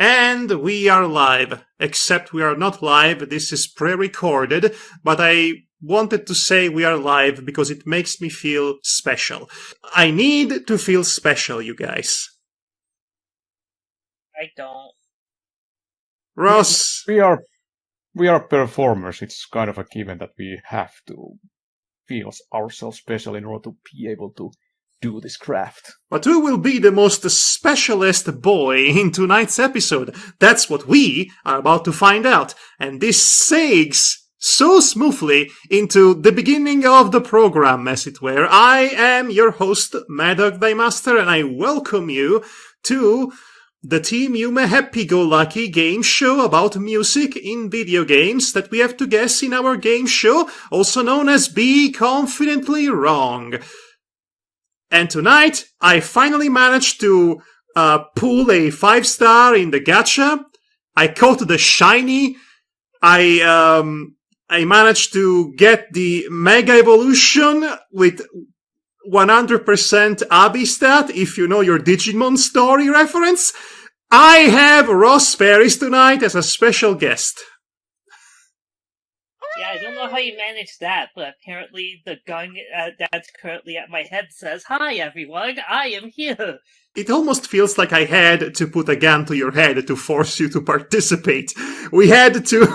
And we are live, except we are not live. This is pre-recorded, but I wanted to say we are live because it makes me feel special. I need to feel special, you guys. I don't. Ross. We are performers. It's kind of a given that we have to feel ourselves special in order to be able to do this craft. But who will be the most specialist boy in tonight's episode? That's what we are about to find out. And this segs so smoothly into the beginning of the program, as it were. I am your host, Madhog the Master, and I welcome you to the Team Yume Happy-Go-Lucky game show about music in video games that we have to guess in our game show, also known as Be Confidently Wrong. And tonight, I finally managed to pull a 5-star in the gacha. I caught the shiny. I managed to get the Mega Evolution with 100% Abi stat, if you know your Digimon story reference. I have Ross Faries tonight as a special guest. Yeah, I don't know how you managed that, but apparently the gun that's currently at my head says, "Hi everyone, I am here." It almost feels like I had to put a gun to your head to force you to participate. We had to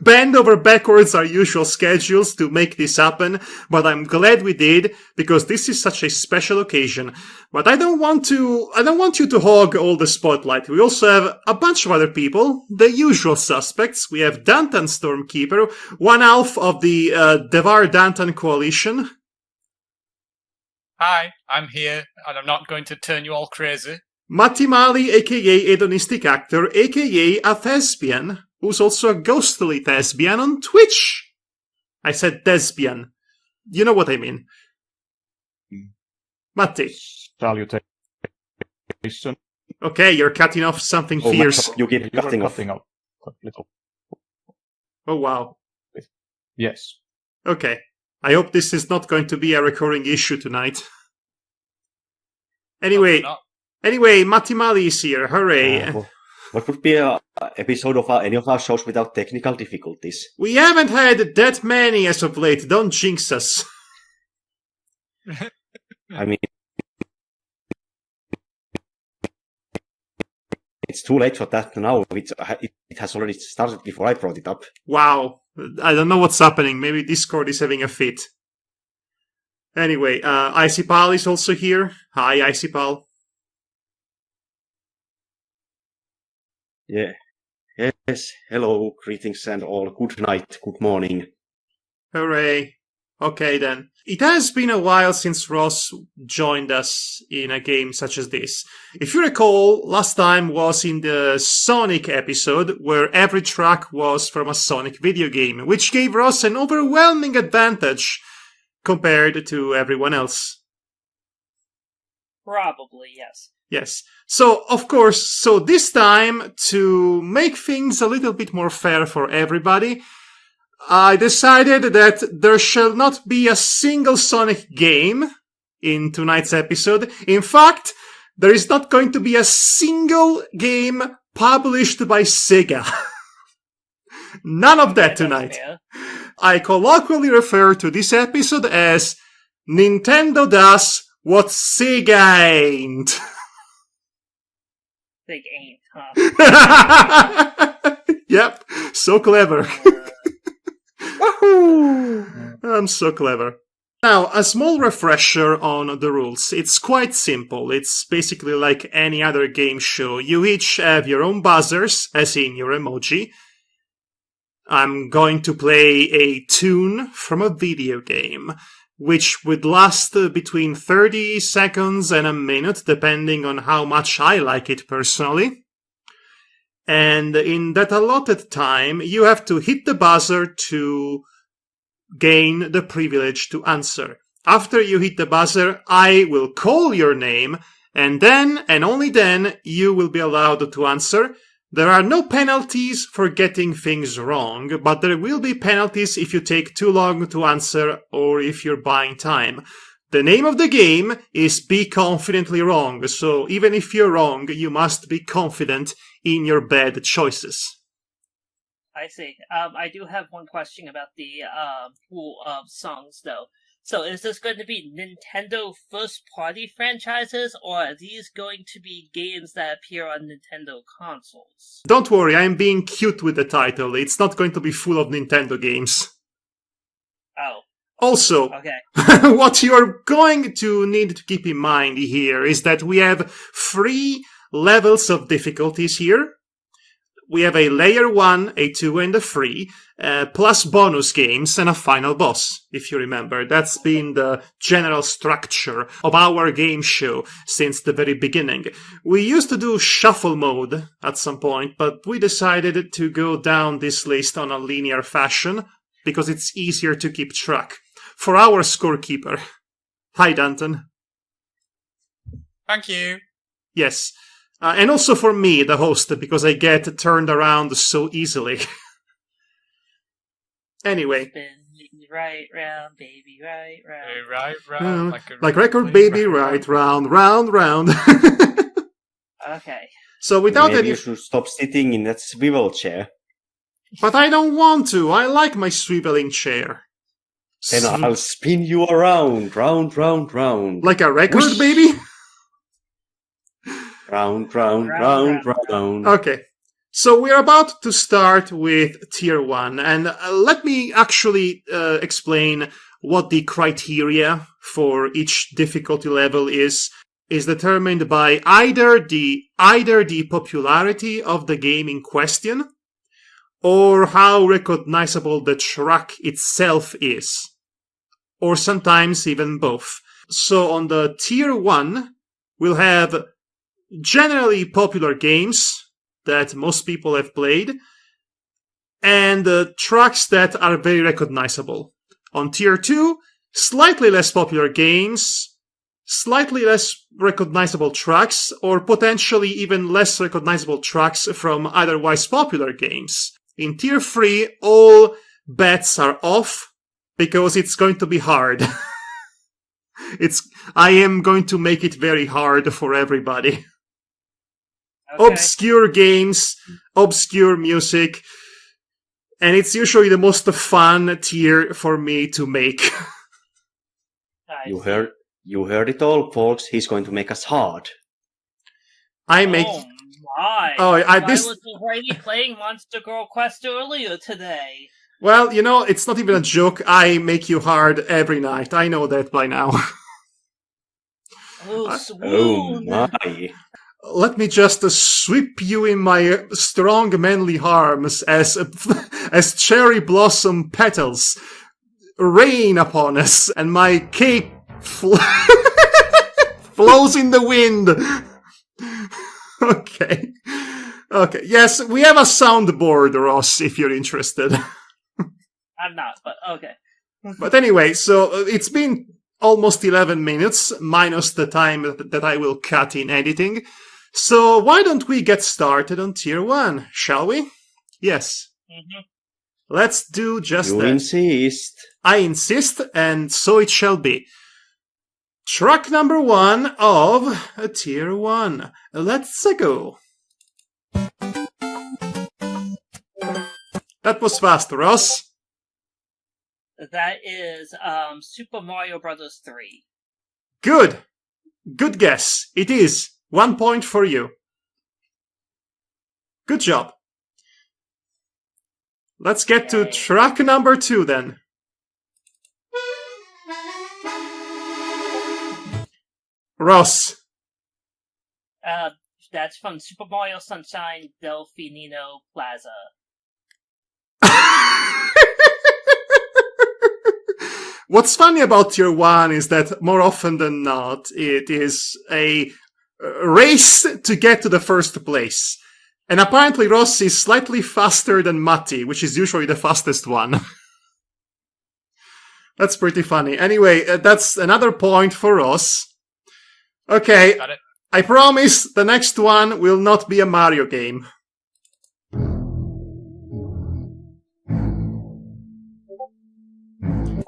bend over backwards our usual schedules to make this happen, but I'm glad we did, because this is such a special occasion. But I don't want you to hog all the spotlight. We also have a bunch of other people, the usual suspects. We have Dantan Stormkeeper, one half of the Devar Dantan coalition. Hi, I'm here, and I'm not going to turn you all crazy. Matimali, aka hedonistic actor, aka a thespian, who's also a ghostly thespian on Twitch. I said thespian. You know what I mean. Matti. Salutation. Okay, you're cutting off something fierce. You keep cutting off. Oh, wow. Yes. Okay. I hope this is not going to be a recurring issue tonight. Anyway, Matimali is here. Hooray. What would be an episode of any of our shows without technical difficulties? We haven't had that many as of late. Don't jinx us. I mean, it's too late for that now. It has already started before I brought it up. Wow. I don't know what's happening. Maybe Discord is having a fit. Anyway, Icipal is also here. Hi, Icipal. Yeah. Yes. Hello. Greetings and all. Good night. Good morning. Hooray. Okay, then. It has been a while since Ross joined us in a game such as this. If you recall, last time was in the Sonic episode, where every track was from a Sonic video game, which gave Ross an overwhelming advantage compared to everyone else. Probably, yes. Yes. So, of course, this time, to make things a little bit more fair for everybody, I decided that there shall not be a single Sonic game in tonight's episode. In fact, there is not going to be a single game published by Sega. None of that tonight. I colloquially refer to this episode as Nintendo does what SEGAin't. SEGAin't, huh? Yep, so clever. I'm so clever. Now, a small refresher on the rules. It's quite simple. It's basically like any other game show. You each have your own buzzers, as in your emoji. I'm going to play a tune from a video game, which would last between 30 seconds and a minute, depending on how much I like it personally. And in that allotted time, you have to hit the buzzer to gain the privilege to answer. After you hit the buzzer, I will call your name, and then, and only then, you will be allowed to answer. There are no penalties for getting things wrong, but there will be penalties if you take too long to answer or if you're buying time. The name of the game is Be Confidently Wrong, so even if you're wrong, you must be confident in your bad choices. I see. I do have one question about the pool of songs, though. So, is this going to be Nintendo first-party franchises, or are these going to be games that appear on Nintendo consoles? Don't worry, I'm being cute with the title. It's not going to be full of Nintendo games. Oh, Also, okay. what you're going to need to keep in mind here is that we have 3 levels of difficulties here. We have a layer 1, a 2, and a 3, plus bonus games and a final boss, if you remember. That's been the general structure of our game show since the very beginning. We used to do shuffle mode at some point, but we decided to go down this list on a linear fashion because it's easier to keep track. For our scorekeeper. Hi, Danton. Thank you. Yes. And also for me, the host, because I get turned around so easily. Anyway. Spin me right round, baby, right round. Right round. Like record baby, right round, round. Okay. So without Maybe any... you should stop sitting in that swivel chair. But I don't want to. I like my swiveling chair. Then I'll spin you around, round, round, round. Like a record Whoosh. baby? Round, round, round, round. Okay. So we're about to start with Tier 1, and let me actually explain what the criteria for each difficulty level is determined by either the popularity of the game in question, or how recognizable the track itself is, or sometimes even both. So on the Tier 1, we'll have generally popular games that most people have played, and tracks that are very recognizable. On Tier 2, slightly less popular games, slightly less recognizable tracks, or potentially even less recognizable tracks from otherwise popular games. In Tier 3, all bets are off, because it's going to be hard. I am going to make it very hard for everybody. Okay. Obscure games, obscure music, and it's usually the most fun tier for me to make. You heard it all, folks. He's going to make us hard. I make... Oh my! Oh, I this... was already playing Monster Girl Quest earlier today. Well, you know, it's not even a joke. I make you hard every night. I know that by now. Oh, Oh swoon! my. Let me just sweep you in my strong manly arms as cherry blossom petals rain upon us, and my cape flows in the wind. Okay. Yes, we have a soundboard, Ross, if you're interested. I'm not, but okay. But anyway, so it's been almost 11 minutes, minus the time that I will cut in editing. So why don't we get started on Tier 1, shall we? Yes. Mm-hmm. Let's do just You that. insist. I insist, and so it shall be. Track number 1 of Tier 1. Let's go. That was fast, Ross. That is Super Mario Bros. 3. Good. Good guess. It is. 1 point for you. Good job. Let's get to track number 2 then. Ross. That's from Super Mario Sunshine Delfinino Plaza. What's funny about Tier 1 is that more often than not, it is a race to get to the first place. And apparently Ross is slightly faster than Matti, which is usually the fastest one. That's pretty funny. Anyway, that's another point for Ross. Okay, Got it. I promise the next one will not be a Mario game.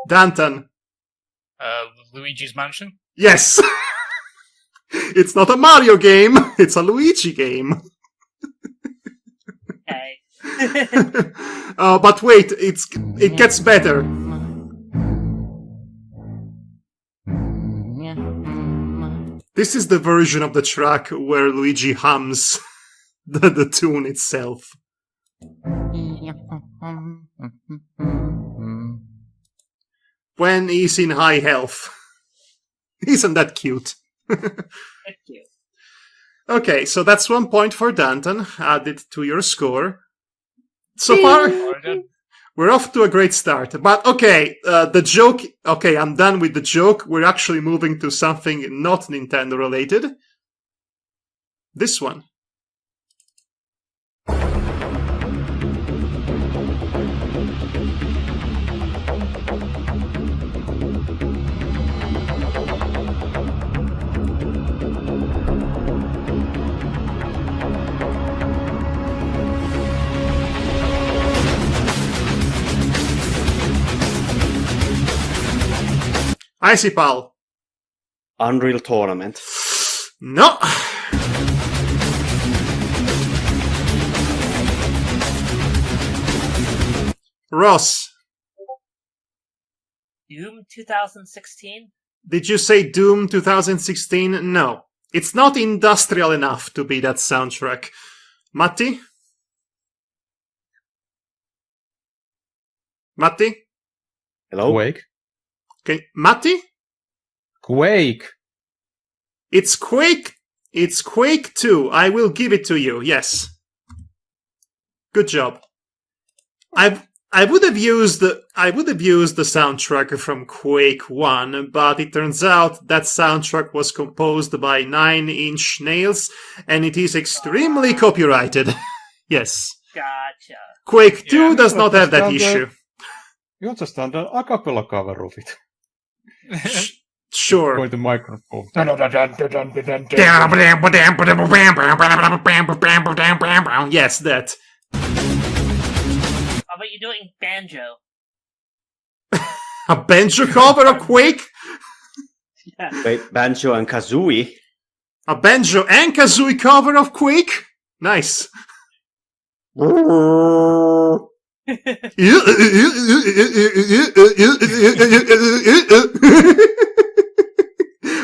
Danton. Luigi's Mansion. Yes! It's not a Mario game, it's a Luigi game. Okay. But wait, it gets better. This is the version of the track where Luigi hums the tune itself. When he's in high health. Isn't that cute? Thank you. Okay, so that's 1 point for Danton, added to your score. So far, we're off to a great start. But okay, the joke... Okay, I'm done with the joke. We're actually moving to something not Nintendo related. This one. Icy Pal. Unreal Tournament. No. Ross. Doom 2016? Did you say Doom 2016? No. It's not industrial enough to be that soundtrack. Matti? Matti? Hello? Quake. Okay, Matti? Quake. It's Quake. It's Quake 2. I will give it to you. Yes. Good job. I would have used the soundtrack from Quake 1, but it turns out that soundtrack was composed by 9 Inch Nails, and it is extremely copyrighted. Yes. Gotcha. Quake 2 Yeah, does not have that issue. You just done an a cappella cover of it. Sure. Going to microphone. Yes, that. How about you doing banjo? A banjo cover of Quake? Yeah. Wait, Banjo and Kazooie? A banjo and kazooie cover of Quake? Nice.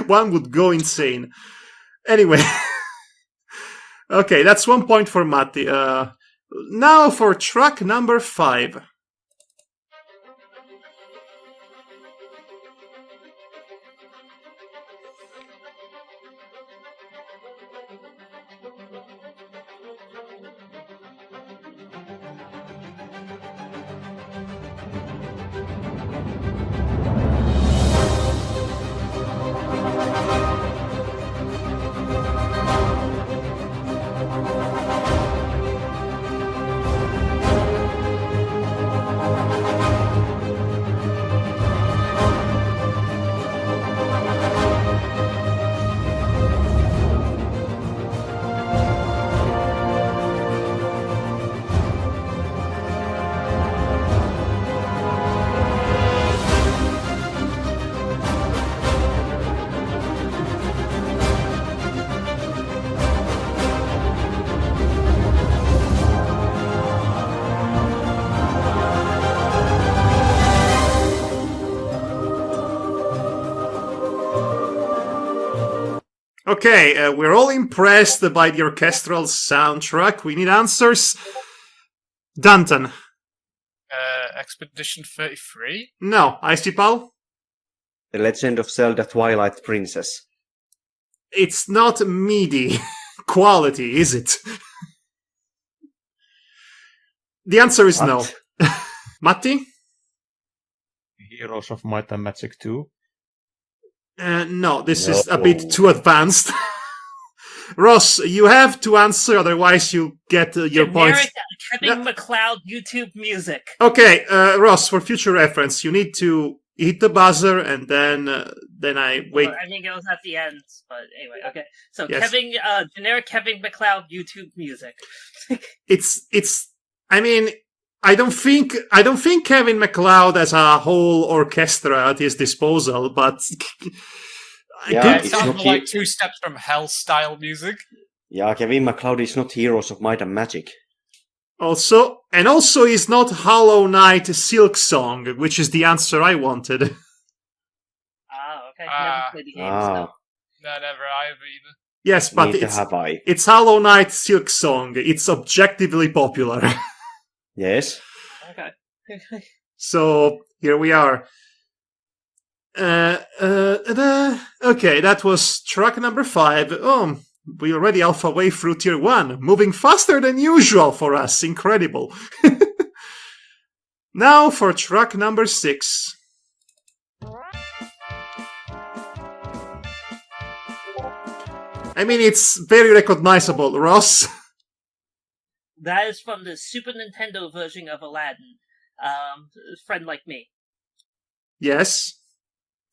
One would go insane. Anyway. Okay, that's 1 point for Matti. Now for track number 5. Okay, we're all impressed by the orchestral soundtrack. We need answers. Danton. Expedition 33? No. Icy Pal? The Legend of Zelda Twilight Princess. It's not meaty quality, is it? The answer is no. Matti? Heroes of Might and Magic 2. No, this is a bit too advanced. Ross, you have to answer, otherwise you get your points. Kevin MacLeod YouTube music. Okay, Ross, for future reference, you need to hit the buzzer and then I wait. Well, I think it was at the end, but anyway, okay. So Yes. generic Kevin MacLeod YouTube music. I mean, I don't think Kevin MacLeod has a whole orchestra at his disposal, but Yeah, It it's sounds not like 2 steps from hell style music. Yeah, Kevin MacLeod is not Heroes of Might and Magic. also he's not Hollow Knight Silk Song, which is the answer I wanted. Okay. Never played the game, so. No, never. I have either. Yes, but Neither have I. it's Hollow Knight Silk Song. It's objectively popular. Yes. Okay. So here we are. Okay, that was track number 5. Oh, we already alpha way through tier 1, moving faster than usual for us. Incredible. Now for track number 6. I mean, it's very recognizable, Ross. That is from the Super Nintendo version of Aladdin. Friend Like Me. Yes.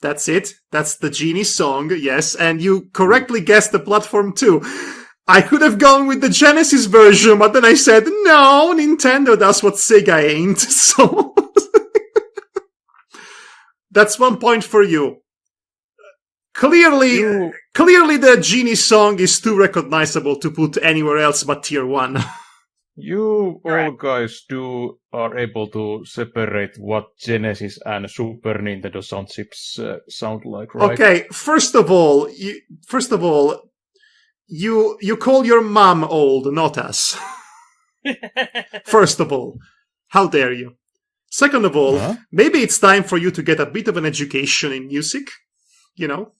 That's it. That's the Genie song, yes. And you correctly guessed the platform too. I could have gone with the Genesis version, but then I said, no, Nintendo does what Sega ain't. So that's 1 point for you. Clearly the Genie song is too recognizable to put anywhere else but tier 1. You all guys are able to separate what Genesis and Super Nintendo sound chips sound like, right? Okay, first of all, you call your mom old, not us. First of all, how dare you? Second of all, maybe it's time for you to get a bit of an education in music. You know,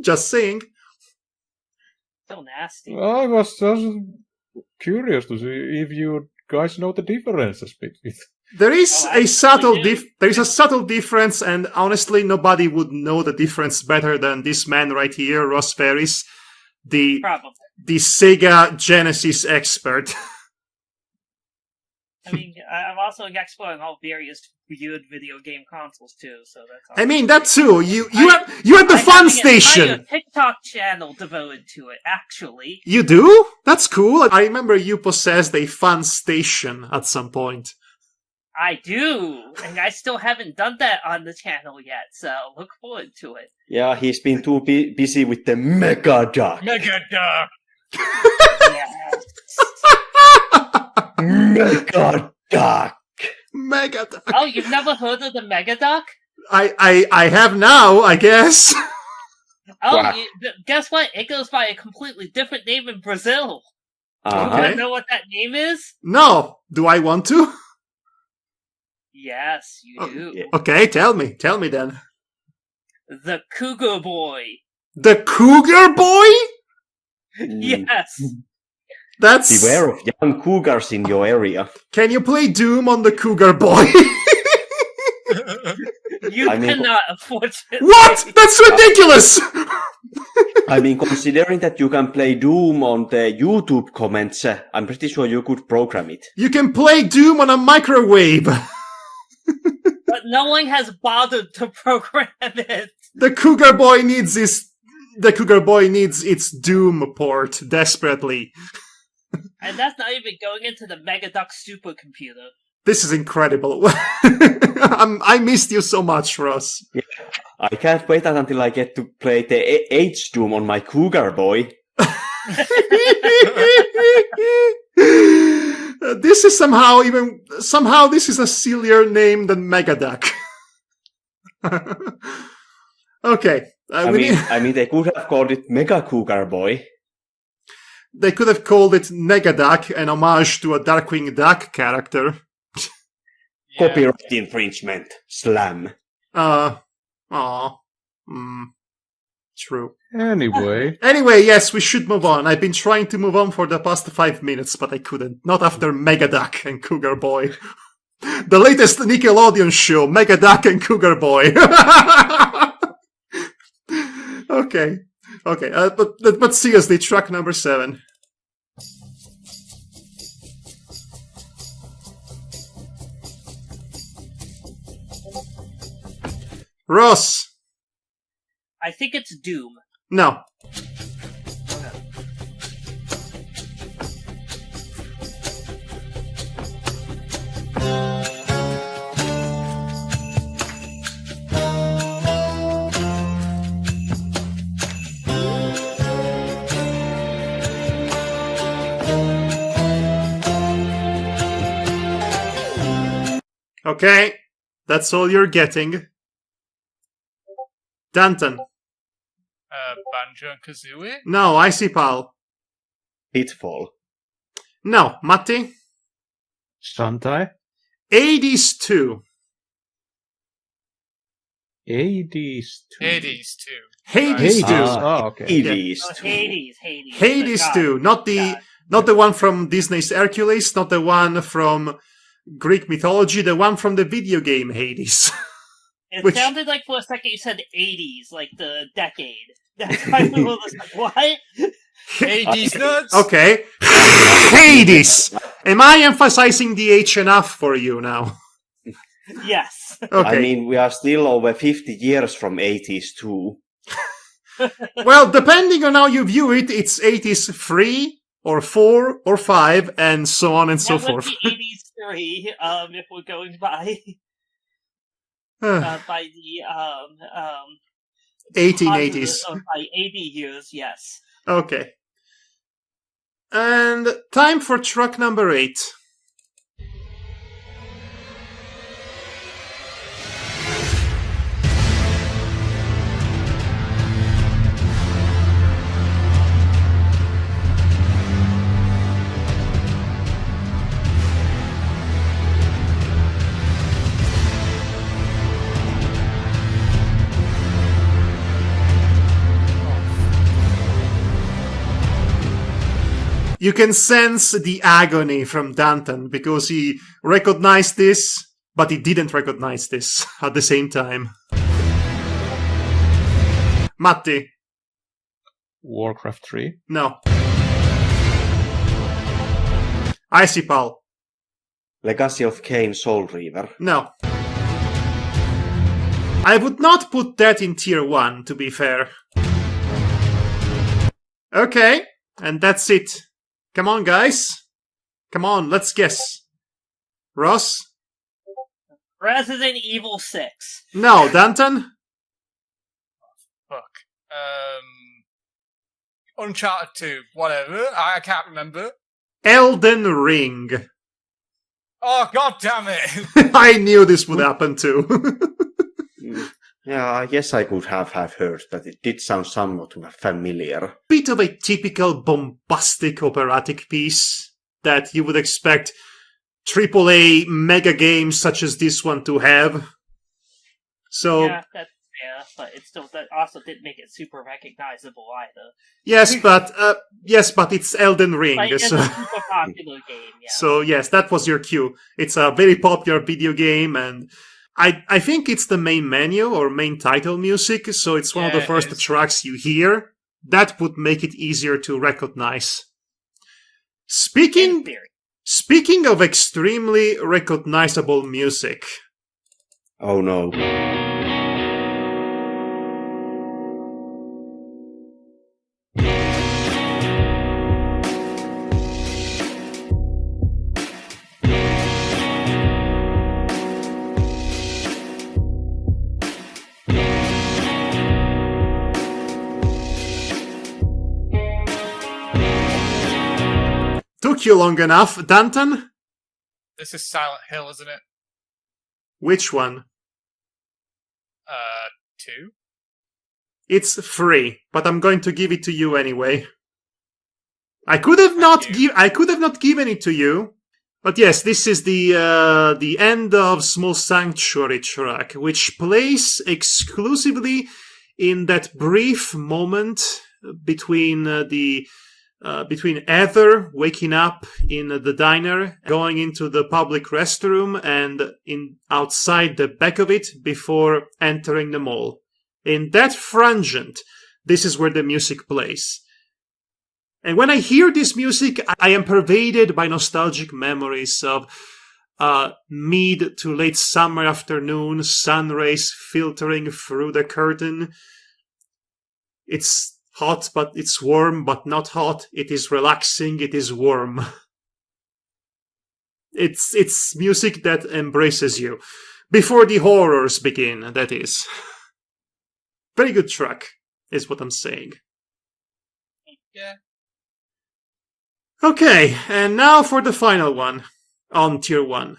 just saying. So nasty. I was just curious to see if you guys know the differences between. There is a subtle difference, and honestly, nobody would know the difference better than this man right here, Ross Faries, the Sega Genesis expert. I mean, I'm also exploring all various weird video game consoles too, so that's. I mean, that too. You had the Fun Station. I have a TikTok channel devoted to it, actually. You do? That's cool. I remember you possessed a Fun Station at some point. I do, and I still haven't done that on the channel yet, so look forward to it. Yeah, he's been too busy with the Mega Duck. Mega Duck! Yes. Mega Duck! Mega Duck. Oh, you've never heard of the Mega Duck? I have now, I guess. Oh, guess what? It goes by a completely different name in Brazil. Uh-huh. You want to know what that name is? No. Do I want to? Yes, you do. Yeah. Okay, tell me then. The Cougar Boy. The Cougar Boy? Yes. That's... Beware of young cougars in your area. Can you play Doom on the Cougar Boy? You cannot, unfortunately. What? That's ridiculous! I mean, considering that you can play Doom on the YouTube comments, I'm pretty sure you could program it. You can play Doom on a microwave. But no one has bothered to program it. The Cougar Boy needs its Doom port desperately. And that's not even going into the Megaduck supercomputer. This is incredible. I missed you so much, Ross. Yeah. I can't wait until I get to play the H-Doom on my Cougar Boy. This is somehow this is a sillier name than Megaduck. Okay. I mean, they could have called it Mega Cougar Boy. They could have called it Negaduck, an homage to a Darkwing Duck character. Yeah. Copyright infringement. Slam. True. Anyway, Yes, we should move on. I've been trying to move on for the past 5 minutes, but I couldn't. Not after Megaduck and Cougar Boy. The latest Nickelodeon show, Megaduck and Cougar Boy. Okay. But seriously, track number 7. Ross. I think it's Doom. No. Okay, that's all you're getting. Danton. Banjo and Kazooie. No, Icy Pal. Pitfall. No, Matti. Shantai. 80s 2. 80s. Hades too. Hades 2. Okay. Hades. Oh, Hades. Hades God, 2, not the one from Disney's Hercules, not the one from Greek mythology, the one from the video game Hades. It sounded like for a second you said 80s, like the decade. That's why we were just like, what? Hades nuts. Okay. Hades! Am I emphasizing the H enough for you now? Yes. Okay. I mean, we are still over 50 years from 80s too. Well, depending on how you view it, it's 80s 3, or 4, or 5, and so on and so That would forth. be 83, if we're going by by the 1880s. by 80 years, yes. Okay. And time for truck number 8. You can sense the agony from Danton because he recognized this, but he didn't recognize this at the same time. Matti. Warcraft 3. No. Icy Pal. Legacy of Kain Soul Reaver. No. I would not put that in tier 1, to be fair. Okay, and that's it. Come on, guys. Come on, let's guess. Ross? Resident Evil 6. No, Danton? Fuck. Uncharted 2. Whatever. I can't remember. Elden Ring. Oh, god damn it! I knew this would happen too. Yeah, I guess I could have heard that. It did sound somewhat familiar. Bit of a typical bombastic operatic piece that you would expect AAA mega games such as this one to have. So Yeah, that's fair, but it still that also didn't make it super recognizable either. yes, but it's Elden Ring. Like, it's So, a super popular game, yeah. so yes, that was your cue. It's a very popular video game, and I think it's the main menu or main title music, so it's one of the Yeah, it first is. tracks you hear. That would make it easier to recognize. In theory. Speaking of extremely recognizable music, Oh no. took you long enough, Danton? This is Silent Hill, isn't it? Which one? 2? It's 3, but I'm going to give it to you anyway. I could have not given it to you, but yes, this is the end of Small Sanctuary track, which plays exclusively in that brief moment between between Heather waking up in the diner, going into the public restroom, and outside the back of it before entering the mall. In that frangent, this is where the music plays. And when I hear this music, I am pervaded by nostalgic memories of mid to late summer afternoon, sun rays filtering through the curtain. It's hot, but it's warm, but not hot. It is relaxing, it is warm. It's music that embraces you. Before the horrors begin, that is. Very good track, is what I'm saying. Yeah. Okay, and now for the final one on tier 1.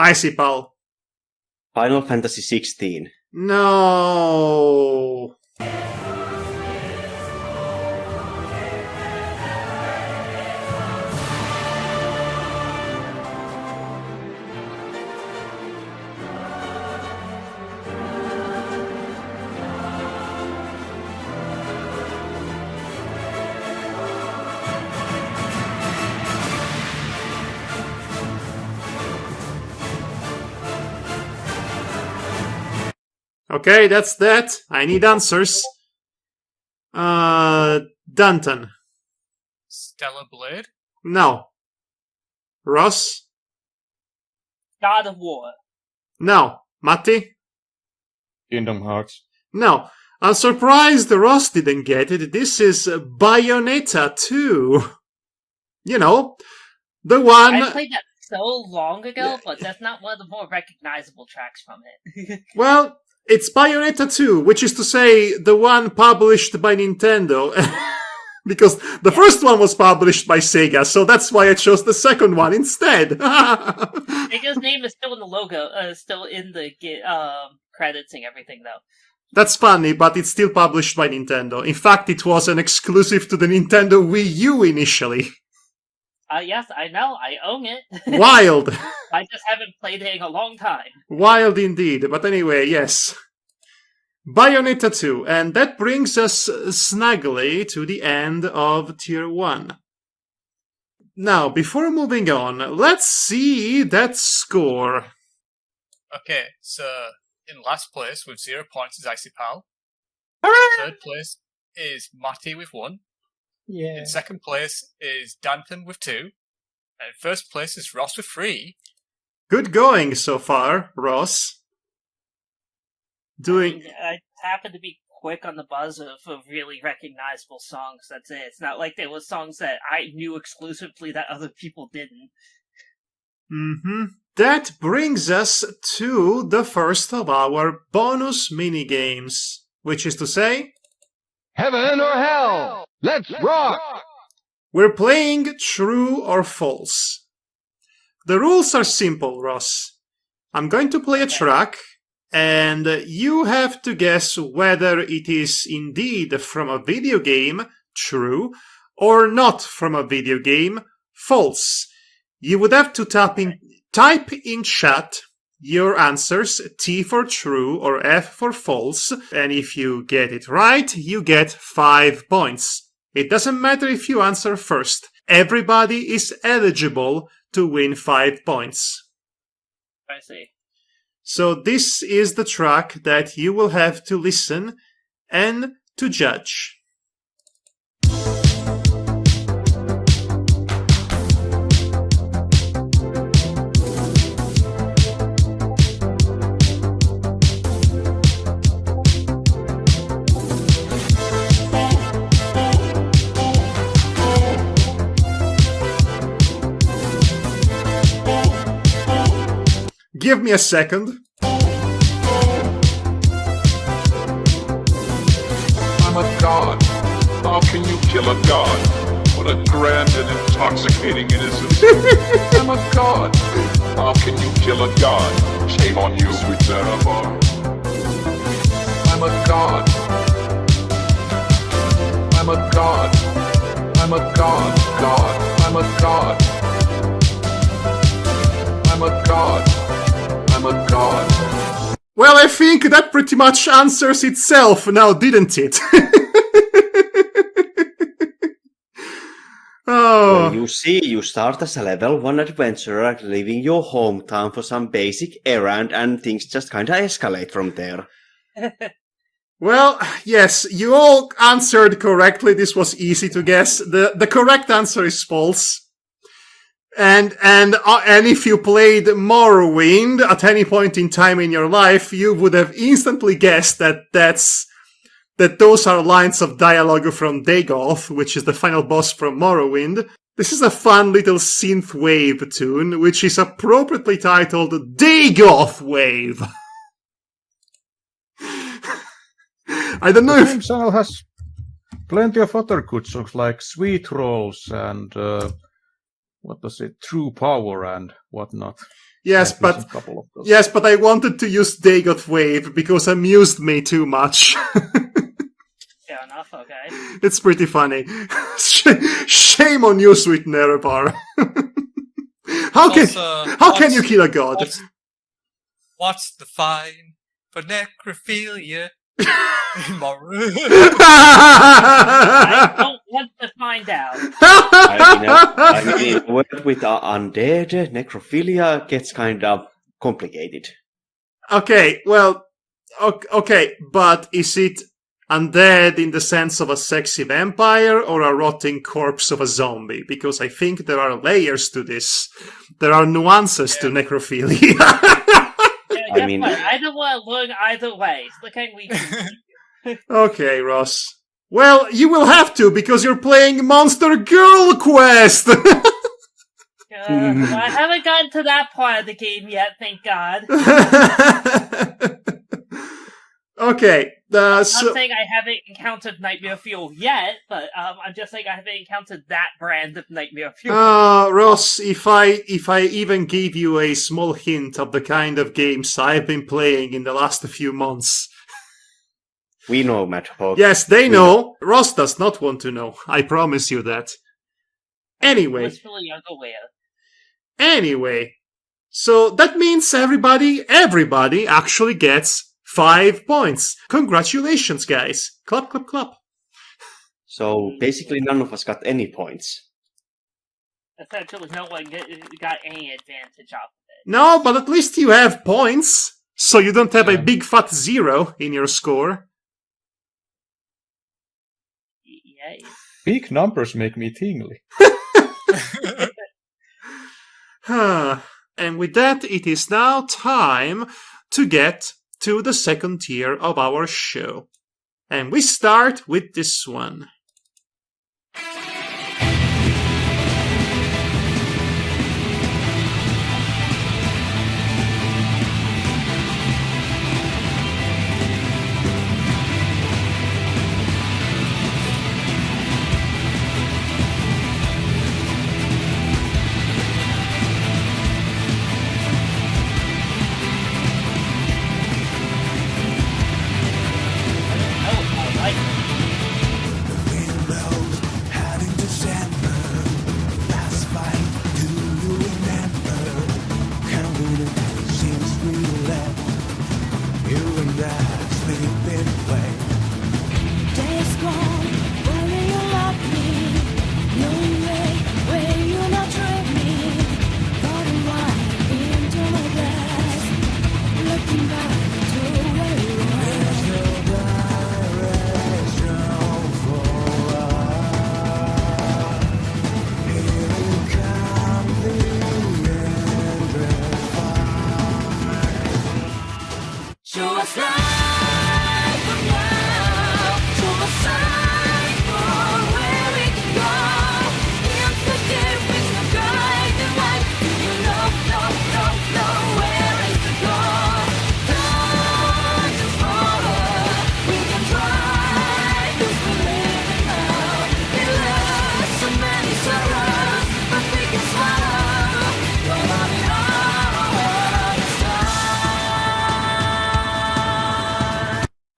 Icy Pal. Final Fantasy 16. No. Okay, that's that. I need answers. Danton. Stellar Blade. No. Ross? God of War. No. Matti? Kingdom Hearts. No. I'm surprised Ross didn't get it. This is Bayonetta 2. You know, the one... I played that so long ago, but that's not one of the more recognizable tracks from it. Well, it's Bayonetta 2, which is to say, the one published by Nintendo. Because the first one was published by Sega, so that's why I chose the second one instead. Sega's name is still in the logo, still in the credits and everything, though. That's funny, but it's still published by Nintendo. In fact, it was an exclusive to the Nintendo Wii U initially. Yes, I know, I own it. Wild! I just haven't played it in a long time. Wild indeed. But anyway, yes. Bayonetta 2, and that brings us snugly to the end of Tier 1. Now, before moving on, let's see that score. Okay, so in last place with 0 points is Icy Pal. Third place is Matti with 1. Yeah. In second place is Danton with 2. And first place is Ross with 3. Good going so far, Ross. I happen to be quick on the buzz of really recognizable songs, that's it. It's not like there was songs that I knew exclusively that other people didn't. That brings us to the first of our bonus minigames, which is to say... Heaven or hell! Let's rock! We're playing True or False. The rules are simple, Ross. I'm going to play a track, and you have to guess whether it is indeed from a video game, true, or not from a video game, false. You would have to type in chat your answers, T for true or F for false, and if you get it right, you get 5 points. It doesn't matter if you answer first. Everybody is eligible to win 5 points. I see. So this is the track that you will have to listen and to judge. Give me a second. I'm a god. How can you kill a god? What a grand and intoxicating innocence. I'm a god. How can you kill a god? Shame on you, sweet Zarabar. I'm a god. I'm a god. I'm a god. God. I'm a god. I'm a god. I'm a god. Well, I think that pretty much answers itself now, didn't it? Oh. Well, you see, you start as a level 1 adventurer, leaving your hometown for some basic errand, and things just kinda escalate from there. Well, yes, you all answered correctly. This was easy to guess. The correct answer is false. And if you played Morrowind at any point in time in your life, you would have instantly guessed that those are lines of dialogue from Dagoth, which is the final boss from Morrowind. This is a fun little synthwave tune, which is appropriately titled Dagoth Wave. I don't know The if... game channel has plenty of other good songs like Sweet Rolls and what was it, True Power and whatnot. Yes, I've used but a couple of those. yes, but I wanted to use Dagot Wave because it amused me too much. Fair enough, okay. It's pretty funny. Shame on you, sweet Nerevar. How can you kill a god? What's the fine for necrophilia? I don't want to find out. I mean, in a world with undead, necrophilia gets kind of complicated. Okay, well, okay, but is it undead in the sense of a sexy vampire or a rotting corpse of a zombie? Because I think there are layers to this. There are nuances to necrophilia. I mean, I don't want to learn either way. Look at me. Okay, Ross. Well, you will have to because you're playing Monster Girl Quest. I haven't gotten to that part of the game yet, thank God. Okay. I'm not saying I haven't encountered Nightmare Fuel yet, but I'm just saying I haven't encountered that brand of Nightmare Fuel. Ross, if I even gave you a small hint of the kind of games I've been playing in the last few months. We know, Madhog. Yes, they know. Ross does not want to know. I promise you that. Anyway. Anyway. So that means everybody actually gets 5 points. Congratulations, guys. Clap, clap, clap. So basically none of us got any points. Essentially, no one got any advantage off of it. No, but at least you have points. So you don't have a big fat 0 in your score. Yay. Big numbers make me tingly. And with that, it is now time to get to the second tier of our show. And we start with this one.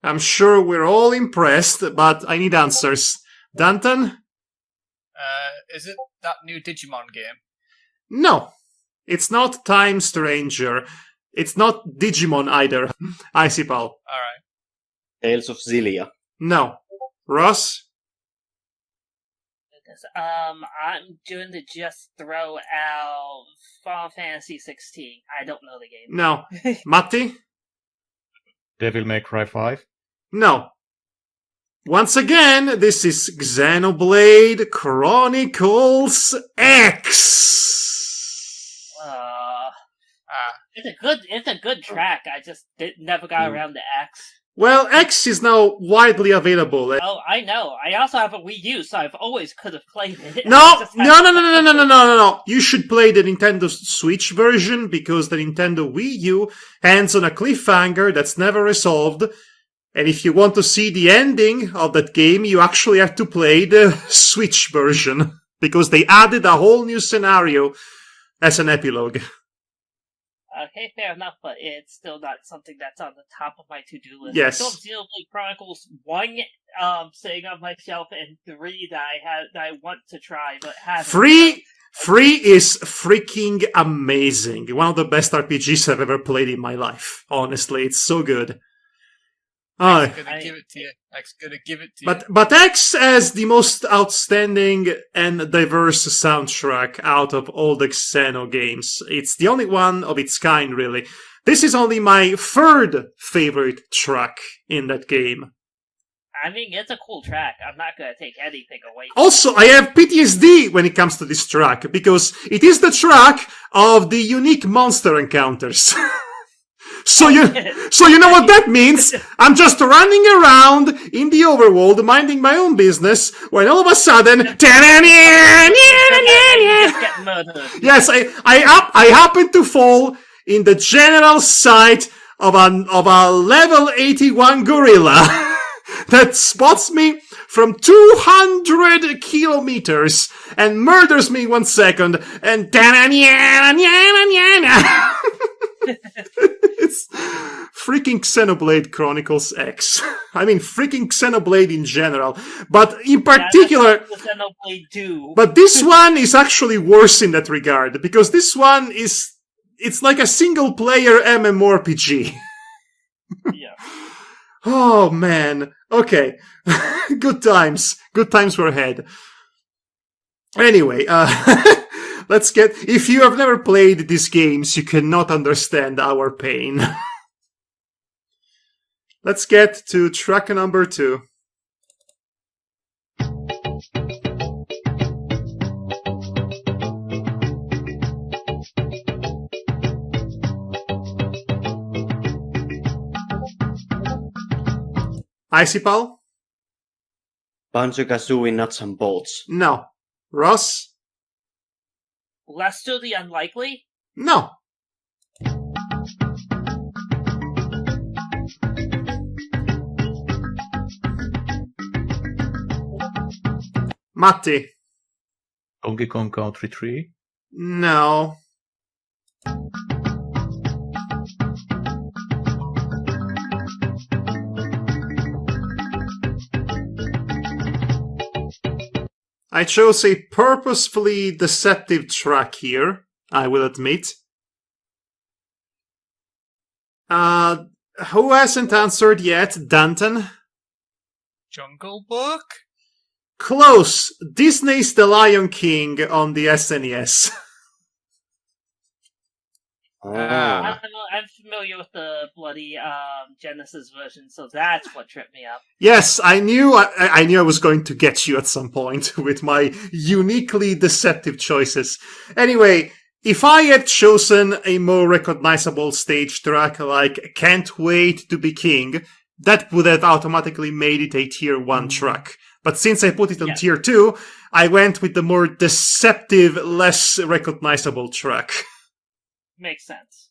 I'm sure we're all impressed, but I need answers. Danton? Is it that new Digimon game? No. It's not Time Stranger. It's not Digimon either. Icipal. Alright. Tales of Xillia. No. Ross? I'm going to just throw out Final Fantasy 16. I don't know the game. No. Matti? Devil May Cry 5? No. Once again, this is Xenoblade Chronicles X. It's a good track. I just never got around to X. Well, X is now widely available. Oh, I know. I also have a Wii U, so I've always could have played it. No. You should play the Nintendo Switch version because the Nintendo Wii U ends on a cliffhanger that's never resolved. And if you want to see the ending of that game, you actually have to play the Switch version. because they added a whole new scenario as an epilogue. Okay, fair enough, but it's still not something that's on the top of my to-do list. Yes. I still have Xenoblade Chronicles 1 sitting on my shelf, and 3 that I want to try, but haven't. 3 is freaking amazing. One of the best RPGs I've ever played in my life. Honestly, it's so good. I'm gonna give it to you. X gonna give it to you. But X has the most outstanding and diverse soundtrack out of all the Xeno games. It's the only one of its kind, really. This is only my third favorite track in that game. I mean, it's a cool track. I'm not gonna take anything away from Also, I have PTSD when it comes to this track, because it is the track of the unique monster encounters. So you know what that means? I'm just running around in the overworld, minding my own business, when all of a sudden, yes, I happen to fall in the general sight of a level 81 gorilla that spots me from 200 kilometers and murders me in 1 second, and it's freaking Xenoblade Chronicles X. I mean, freaking Xenoblade in general. But in particular... Xenoblade 2. But this one is actually worse in that regard, because this one is... It's like a single-player MMORPG. Yeah. Oh, man. Okay. Good times. Good times were had. Anyway, let's get... If you have never played these games, you cannot understand our pain. Let's get to track number 2. Icipal? Banjo-Kazooie Nuts and Bolts. No. Ross? Lester the Unlikely? No. Matti? Donkey Kong Country 3. No. I chose a purposefully deceptive track here, I will admit. Who hasn't answered yet? Danton? Jungle Book? Close. Disney's The Lion King on the SNES. Ah. I'm familiar with the bloody Genesis version, so that's what tripped me up. Yes, I knew I was going to get you at some point with my uniquely deceptive choices. Anyway, if I had chosen a more recognizable stage track like Can't Wait to Be King, that would have automatically made it a tier 1 track. But since I put it on tier 2, I went with the more deceptive, less recognizable track. Makes sense.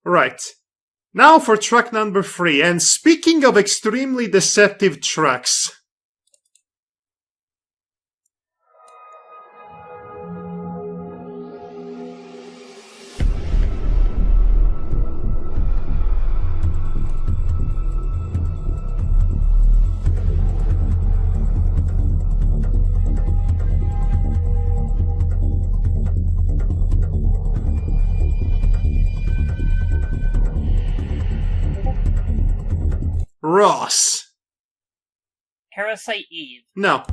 Right. Now for track number 3. And speaking of extremely deceptive tracks... Ross. Parasite Eve. No.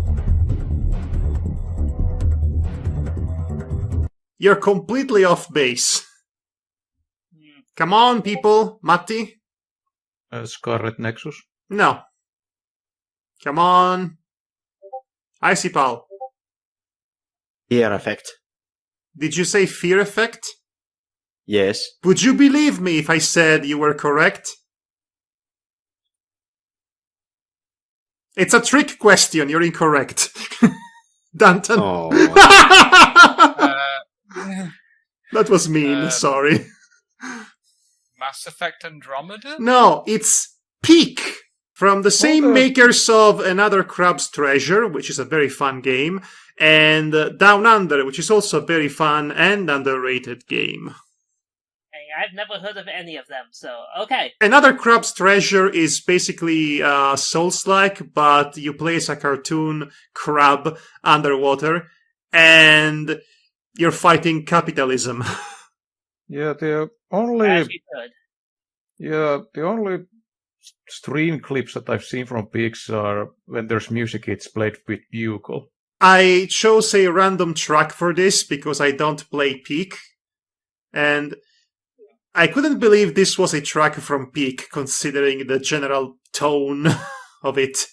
You're completely off base. Come on, people. Matti? Scarlet Nexus. No. Come on. Icipal. Fear Effect. Did you say Fear Effect? Yes. Would you believe me if I said you were correct? It's a trick question. You're incorrect. Danton. Oh. That was mean. Sorry. Mass Effect Andromeda? No, it's Peak From the same makers of Another Crab's Treasure, which is a very fun game, and Down Under, which is also a very fun and underrated game. I've never heard of any of them, so okay. Another Crab's Treasure is basically Souls-like, but you play as a cartoon crab underwater, and you're fighting capitalism. Yeah, the only stream clips that I've seen from pigs are when there's music, it's played with bugle. I chose a random track for this because I don't play Peak, and I couldn't believe this was a track from Peak, considering the general tone of it.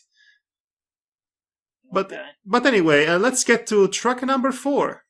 But anyway, let's get to track number 4.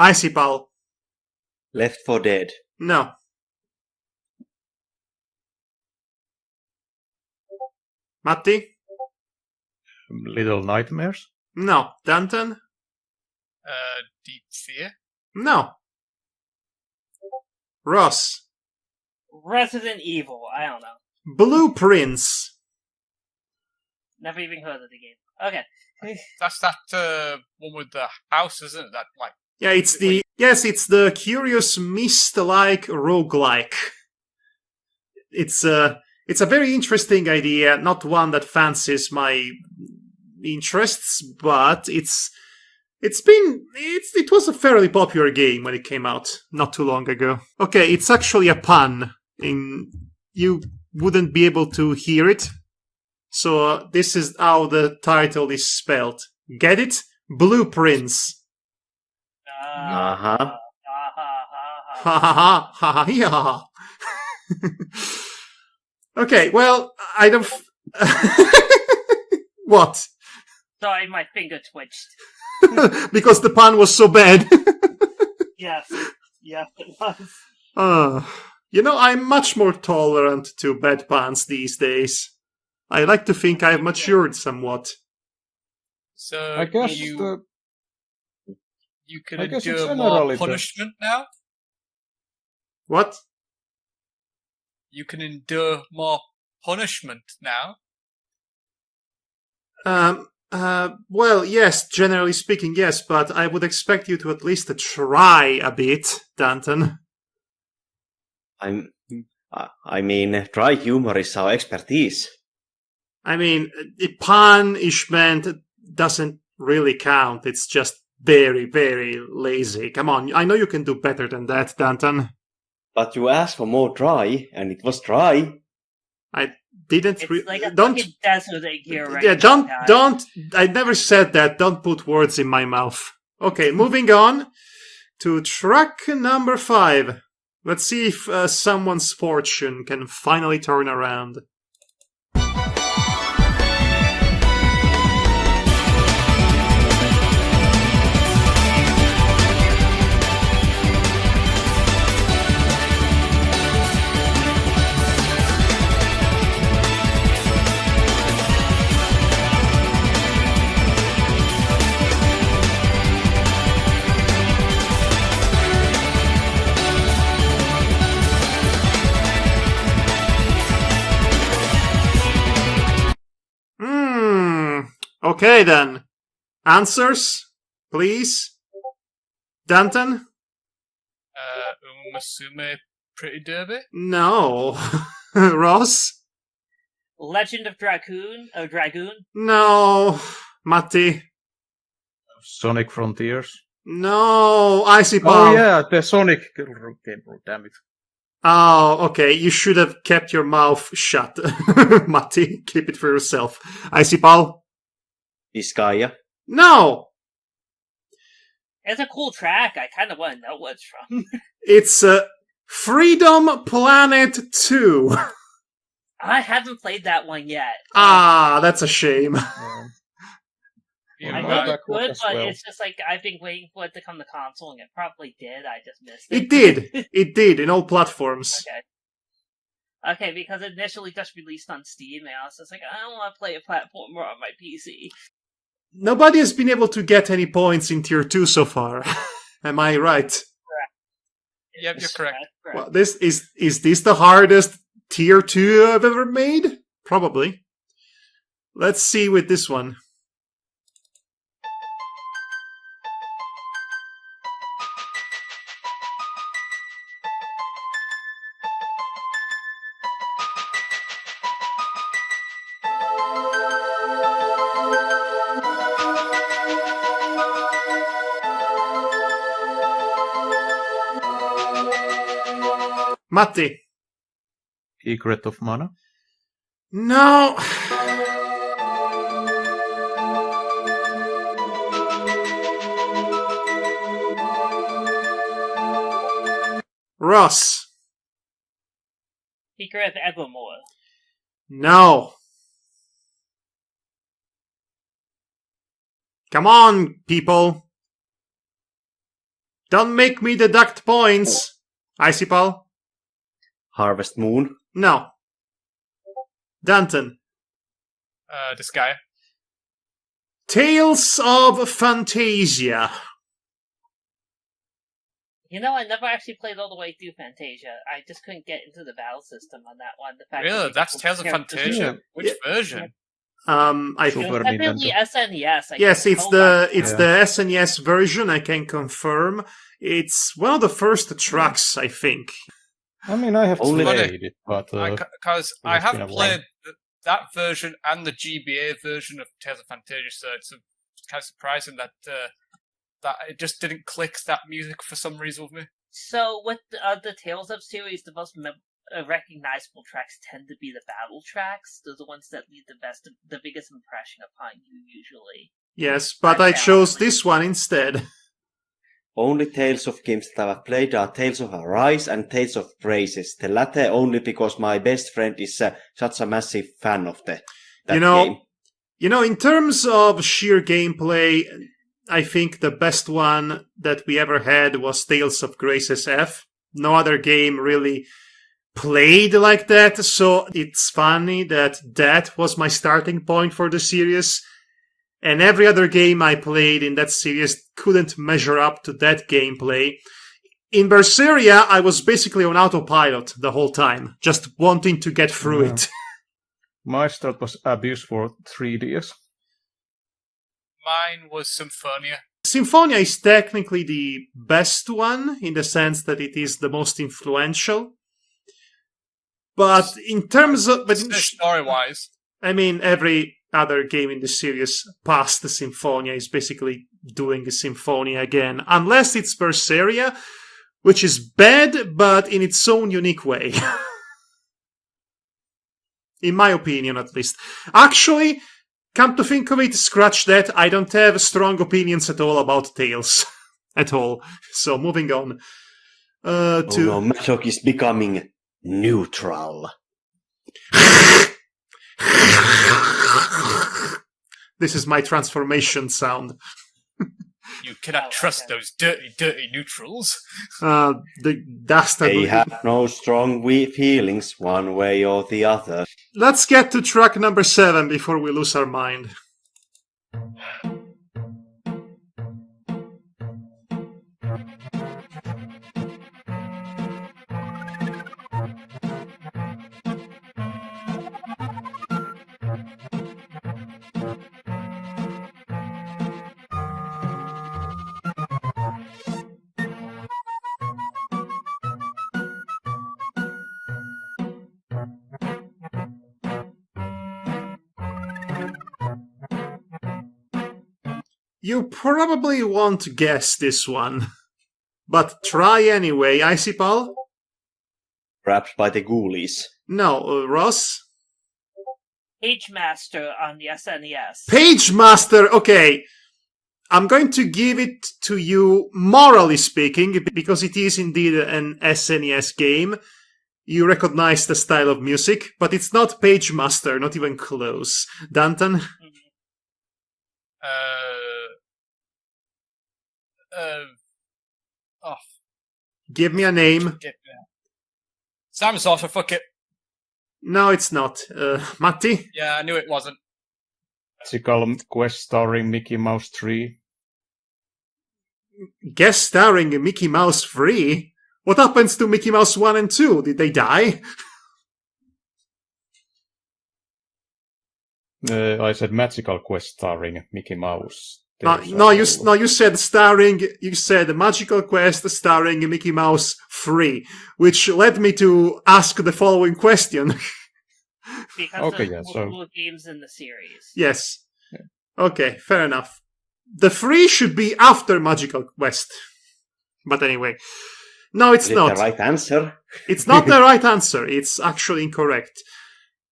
Icy Pal. Left 4 Dead. No. Matti? Little Nightmares? No. Danton? Deep Fear. No. Ross? Resident Evil. I don't know. Blueprints. Never even heard of the game. Okay. That's that one with the house, isn't it? That like. Yeah, it's the Curious Mist-like roguelike. It's a very interesting idea, not one that fancies my interests, but it was a fairly popular game when it came out not too long ago. Okay, it's actually a pun. You wouldn't be able to hear it, so this is how the title is spelled. Get it? Blueprints. Uh-huh. Ha ha ha ha yeah. Okay, well, I don't. What? Sorry, my finger twitched. Because the pun was so bad. Yes, it was. I'm much more tolerant to bad puns these days. I like to think I've matured somewhat. So I guess you can I guess endure it's more generally punishment now? What? You can endure more punishment now? Well, yes, generally speaking, yes, but I would expect you to at least try a bit, Danton. I mean, dry humor is our expertise. I mean, punishment doesn't really count. It's just very, very lazy. Come on, I know you can do better than that, Danton. But you asked for more dry, and it was dry. I didn't. It's like a don't. fucking desert egg here right Yeah, now, don't. I never said that. Don't put words in my mouth. Okay, moving on to track number 5. Let's see if someone's fortune can finally turn around. Okay then. Answers, please. Danton? Umasume Pretty Derby? No. Ross? Legend of Dragoon? No. Matti? Sonic Frontiers? No. Icy Palm? Oh yeah, the Sonic game, damn it. Oh, okay. You should have kept your mouth shut. Matti, keep it for yourself. Icy Pal? Disgaea. No! It's a cool track. I kind of want to know what it's from. It's Freedom Planet 2. I haven't played that one yet. Ah, that's a shame. You I know, know Madhog it's good, as but well. it's just like I've been waiting for it to come to console, and it probably did. I just missed It it. did. It did in all platforms. Okay, because it initially just released on Steam, and I was just like, I don't want to play a platformer on my PC. Nobody has been able to get any points in Tier 2 so far. Am I right? Yep, you're correct. Well, this is this the hardest Tier 2 I've ever made? Probably. Let's see with this one. Matti. Secret of Mana. No. Ross. Secret of Evermore. No. Come on, people. Don't make me deduct points. Icipal? Harvest Moon. No. Danton. This guy. Tales of Fantasia. You know, I never actually played all the way through Fantasia. I just couldn't get into the battle system on that one. The fact Really? that That's Tales of Fantasia? Which version? I Super It was definitely Nintendo. SNES. I yes, can't it's recall the that. the SNES version. I can confirm. It's one of the first tracks, I think. I mean, I have Only- played it, but Because I it's have been a played that version and the GBA version of Tales of Fantasia, so it's kind of surprising that that it just didn't click that music for some reason with me. So, with the Tales of series, the most recognizable tracks tend to be the battle tracks. Those are the ones that leave the biggest impression upon you, usually. Yes, but I chose this one instead. Only Tales of games that I've played are Tales of Arise and Tales of Graces. The latter only because my best friend is such a massive fan of that game. You know, in terms of sheer gameplay, I think the best one that we ever had was Tales of Graces F. No other game really played like that, so it's funny that that was my starting point for the series. And every other game I played in that series couldn't measure up to that gameplay. In Berseria, I was basically on autopilot the whole time, just wanting to get through it. my start was Abyss for 3DS. Mine was Symphonia. Symphonia is technically the best one, in the sense that it is the most influential. But in terms of... Story-wise. I mean, every other game in the series past the Symphonia is basically doing the Symphonia again. Unless it's Berseria, which is bad, but in its own unique way. In my opinion, at least. Actually, come to think of it, scratch that, I don't have strong opinions at all about Tales. At all. So, moving on. Oh no, Madhog is becoming neutral. This is my transformation sound. You cannot trust those dirty, dirty neutrals. The dastard. They have no strong feelings one way or the other. Let's get to track number 7 before we lose our mind. You probably won't guess this one, but try anyway, Icipal? Perhaps by the ghoulies. No, Ross? Page Master on the SNES. Page Master, okay. I'm going to give it to you, morally speaking, because it is indeed an SNES game. you recognize the style of music, but it's not Page Master, not even close. Danton? Give me a name. Sam Saucer, fuck it. No, it's not. Matti? Yeah, I knew it wasn't. Magical Quest starring Mickey Mouse 3. Guest starring Mickey Mouse 3? What happens to Mickey Mouse 1 and 2? Did they die? I said Magical Quest starring Mickey Mouse. You said starring. You said Magical Quest starring Mickey Mouse 3, which led me to ask the following question. Because there's multiple games in the series. Yes. Yeah. Okay, fair enough. The 3 should be after Magical Quest. But anyway. No, it's not. The right answer? It's not the right answer. It's actually incorrect.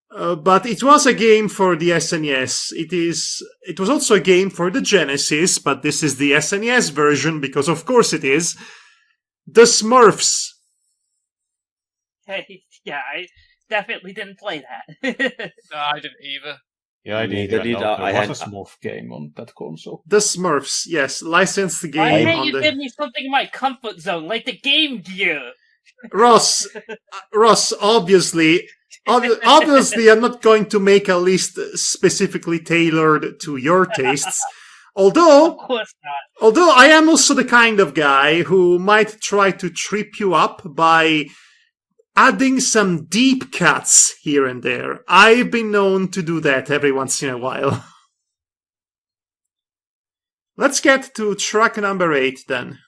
But it was a game for the SNES. It was also a game for the Genesis, but this is the SNES version because of course it is. The Smurfs. Hey, yeah, I definitely didn't play that. No, I didn't either. Yeah, I Neither did I. There was a Smurf game on that console. The Smurfs, yes, licensed game. Why can't you give me something in my comfort zone, like the Game Gear? Ross, obviously, I'm not going to make a list specifically tailored to your tastes. Although, of course not. Although I am also the kind of guy who might try to trip you up by adding some deep cuts here and there. I've been known to do that every once in a while. Let's get to track number 8 then.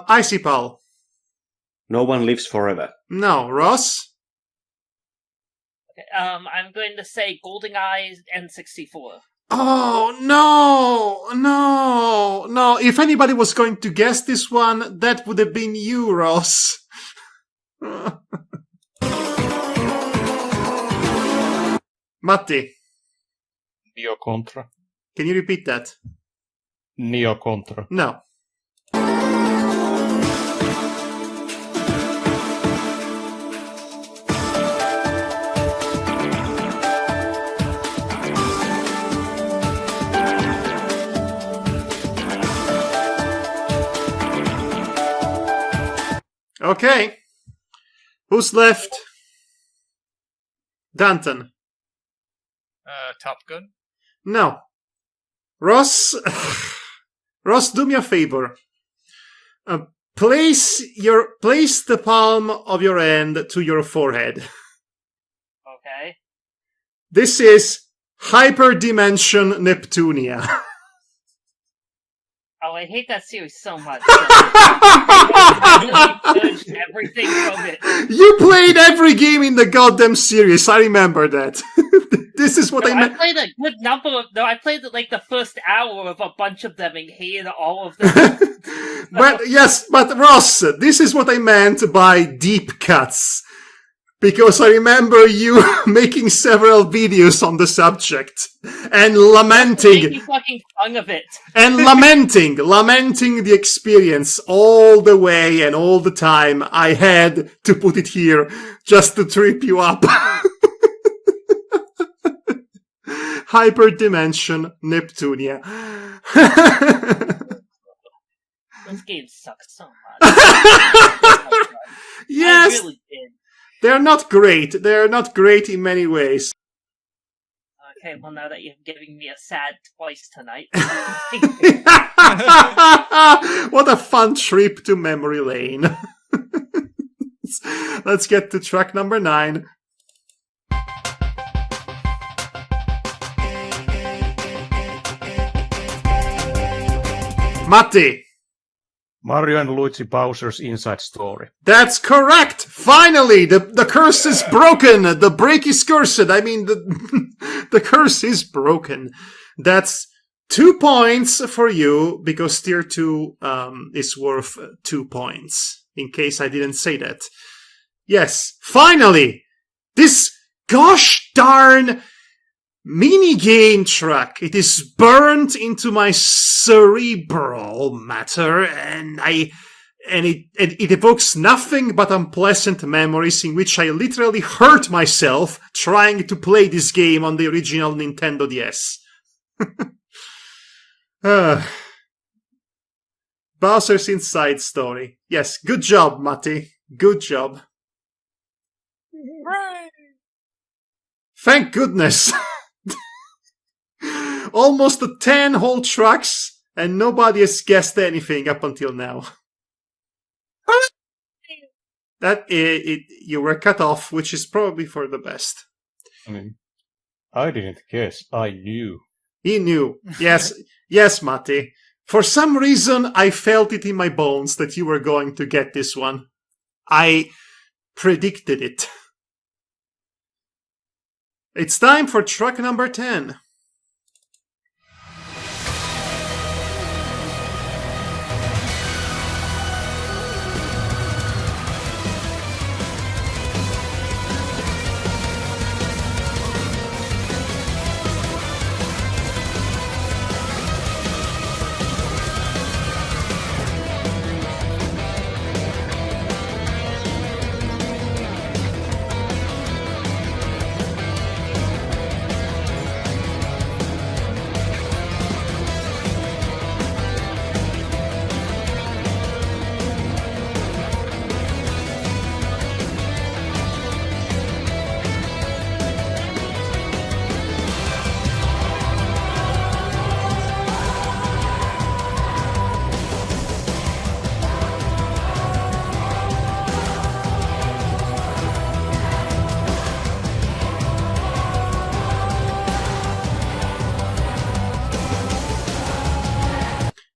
Icy Pal. No One Lives Forever. No. Ross? Okay, I'm going to say GoldenEye N64. Oh, no. If anybody was going to guess this one, that would have been you, Ross. Matti. Neo Contra. Can you repeat that? Neo Contra. No. Okay. Who's left? Danton. Top Gun? No. Ross, do me a favor. Place the palm of your hand to your forehead. Okay. This is Hyperdimension Neptunia. Oh, I hate that series so much. I judged everything from it. You played every game in the goddamn series. I remember that. This is what I meant. I played a good number of. No, I played like the first hour of a bunch of them and hated all of them. But Ross, this is what I meant by deep cuts. Because I remember you making several videos on the subject and lamenting. Making fucking fun of it. And lamenting the experience all the way and all the time. I had to put it here just to trip you up. Hyperdimension Neptunia. Those games suck so much. Yes. I really did. They're not great. They're not great in many ways. Okay, well now that you're giving me a sad twice tonight. What a fun trip to memory lane. Let's get to track number 9. Matti. Mario and Luigi Bowser's Inside Story. That's correct. Finally, the curse is broken. The break is cursed. I mean, the curse is broken. That's 2 points for you because tier 2 is worth 2 points. In case I didn't say that. Yes, finally, this gosh darn mini-game track. It is burned into my cerebral matter, and it evokes nothing but unpleasant memories in which I literally hurt myself trying to play this game on the original Nintendo DS. Bowser's Inside Story. Yes, good job, Matti. Good job. Right. Thank goodness. Almost 10 whole tracks, and nobody has guessed anything up until now. You were cut off, which is probably for the best. I mean, I didn't guess. I knew. He knew. Yes, yes, Matti. For some reason, I felt it in my bones that you were going to get this one. I predicted it. It's time for track number 10.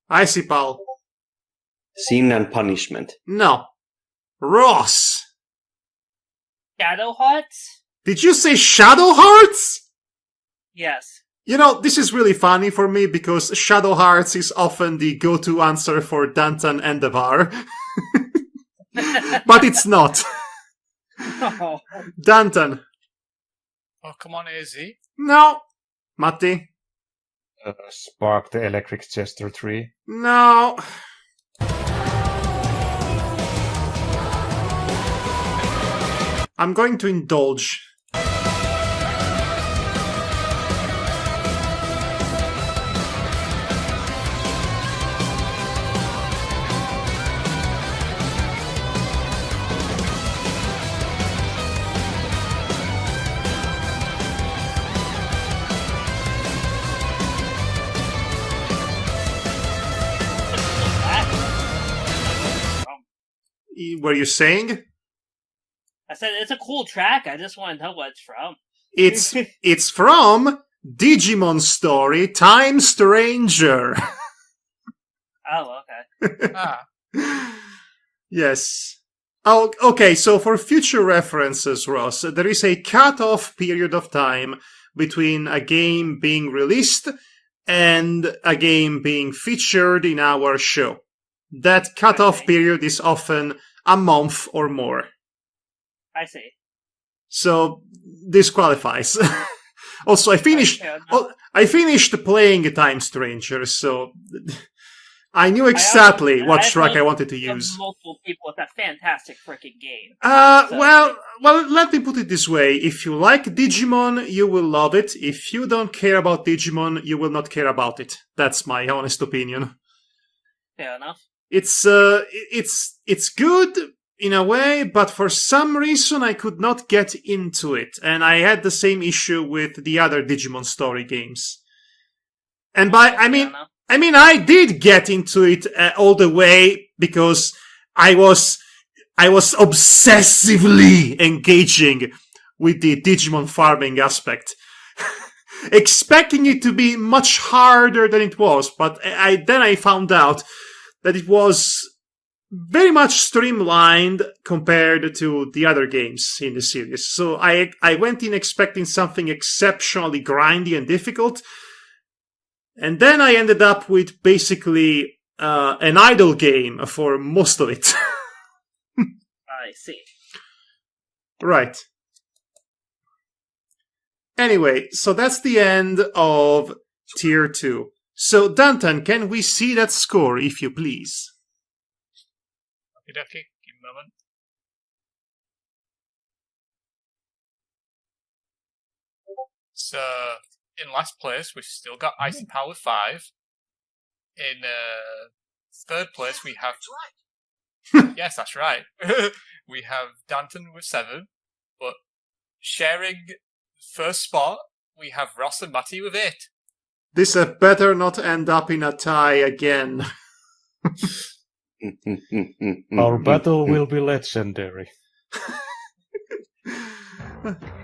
Icy Pal. Sin and Punishment. No. Ross. Shadow Hearts? Did you say Shadow Hearts? Yes. You know, this is really funny for me because Shadow Hearts is often the go-to answer for Danton and Devar. But it's not. Oh. Danton. Oh, come on, AZ. No. Matti. Spark the Electric Chester 3. No. I'm going to indulge. Were you saying? I said it's a cool track. I just want to know what it's from. It's from Digimon Story Time Stranger. Oh, okay. Yes. Oh, okay, so for future references, Ross, there is a cut-off period of time between a game being released and a game being featured in our show. That cut-off period is often a month or more. I see. So this qualifies. Also, I finished playing Time Stranger, so I knew exactly what track I wanted to use. Multiple people, it's a fantastic freaking game. Well, let me put it this way. If you like Digimon, you will love it. If you don't care about Digimon, you will not care about it. That's my honest opinion. Fair enough. It's good in a way, but for some reason I could not get into it, and I had the same issue with the other Digimon Story games. And I did get into it all the way because I was obsessively engaging with the Digimon farming aspect. expecting it to be much harder than it was, but then I found out that it was very much streamlined compared to the other games in the series. So I went in expecting something exceptionally grindy and difficult, and then I ended up with basically an idle game for most of it. I see. Right. Anyway, so that's the end of Tier 2. So, Danton, can we see that score, if you please? Okay, give me a moment. So, in last place, we've still got Icy Power with 5. In third place, we have... Yes, that's right. We have Danton with 7. But sharing first spot, we have Ross and Matty with 8. This had better not end up in a tie again. Our battle will be legendary.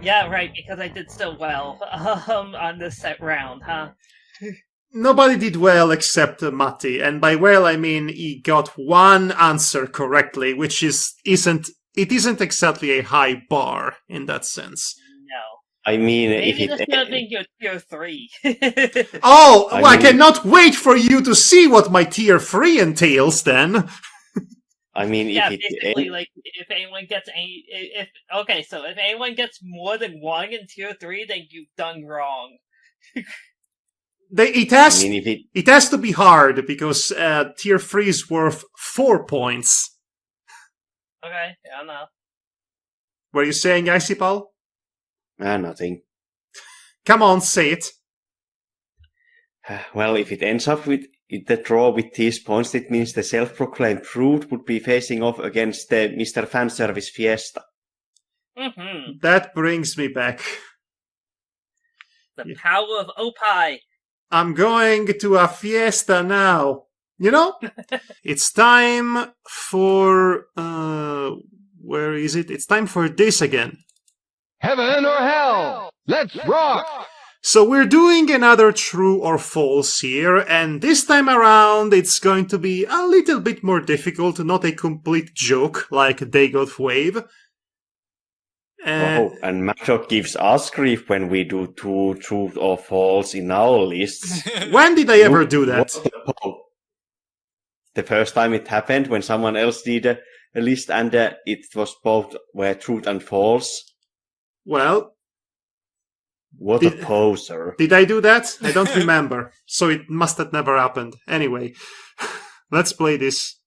Yeah, right, because I did so well on this set round, huh? Nobody did well except Matti, and by well I mean he got one answer correctly, which isn't exactly a high bar in that sense. No. I mean, Maybe this should have been your tier 3. Oh, I cannot wait for you to see what my tier 3 entails then. I mean, yeah, basically, like, if anyone gets so if anyone gets more than 1 in tier 3, then you've done wrong. It has to be hard, because tier 3 is worth 4 points. Okay, I don't know. Were you saying, Icy Paul? Nothing. Come on, say it. Well, if it ends up with the draw with these points, it means the self-proclaimed Root would be facing off against the Mr. Fanservice Fiesta. Mm-hmm. That brings me back. The power of Opie. I'm going to a fiesta now. You know? It's time for... where is it? It's time for this again. Heaven or hell? Let's rock! So we're doing another true or false here, and this time around it's going to be a little bit more difficult, not a complete joke like Dagoth Wave. And Madhog gives us grief when we do 2 true or false in our lists. When did I ever do that? The first time it happened, when someone else did a list, and it was both were truth and false. Well... What a poser. Did I do that? I don't remember. So it must have never happened. Anyway, let's play this.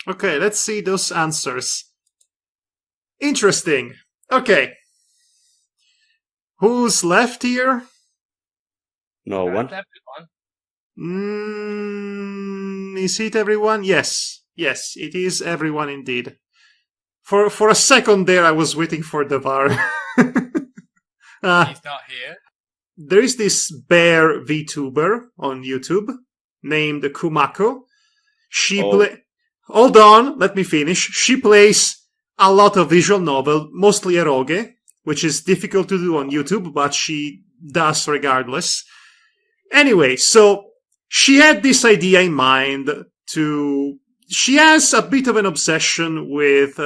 Okay, let's see those answers. Interesting. Okay. Who's left here? No one. Is it everyone? Yes. Yes, it is everyone indeed. For a second there, I was waiting for Devar. He's not here. There is this bear VTuber on YouTube named Kumako. Hold on, let me finish. She plays a lot of visual novel, mostly eroge, which is difficult to do on YouTube, but she does regardless. Anyway, so she had this idea in mind to... She has a bit of an obsession with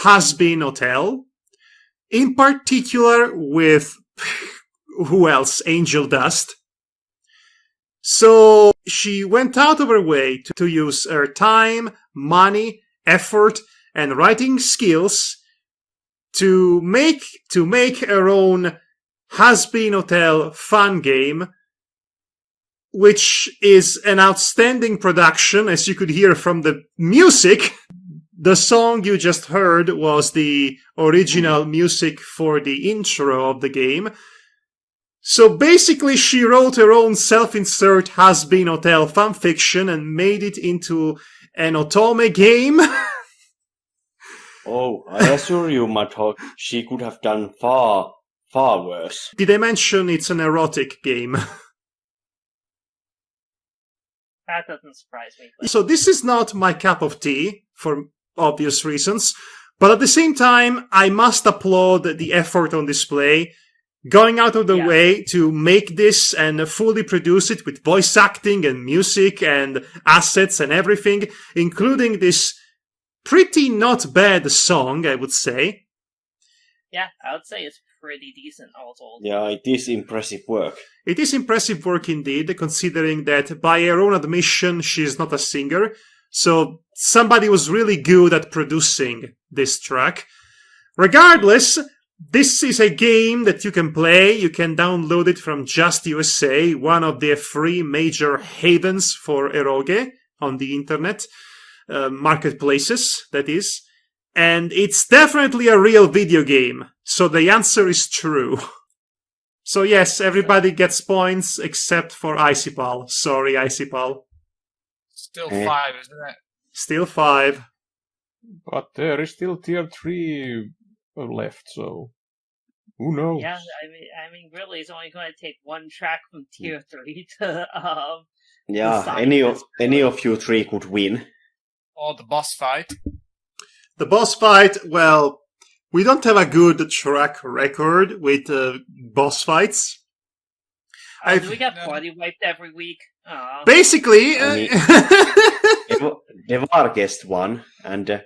Has-Been Hotel, in particular with... who else? Angel Dust. So she went out of her way to use her time, money, effort, and writing skills to make her own Has-Been Hotel fun game which is an outstanding production, as you could hear from the music. The song you just heard was the original music for the intro of the game. So basically, she wrote her own self-insert has-been hotel fanfiction and made it into an otome game. Oh, I assure you, Madhog, she could have done far worse. Did I mention it's an erotic game? That doesn't surprise me. But... So this is not my cup of tea, for obvious reasons, but at the same time, I must applaud the effort on display, going out of the way to make this and fully produce it with voice acting and music and assets and everything, including this pretty not bad song, I would say. Yeah, I would say it's pretty decent all told. Yeah, it is impressive work. It is impressive work indeed, considering that by her own admission, she is not a singer. So somebody was really good at producing this track. Regardless, this is a game that you can play. You can download it from Just USA, one of the free major havens for eroge on the internet, marketplaces, that is. And it's definitely a real video game. So the answer is true. So yes, everybody gets points except for Icipal. Sorry, Icipal. Still 5, isn't it? Still 5. But there is still tier 3 left, so who knows? Yeah, I mean, really, it's only going to take one track from tier 3 to Yeah, any of you three could win. Or the boss fight. The boss fight, well, we don't have a good track record with boss fights. Do we get body wiped every week? Basically, Devar guessed one, and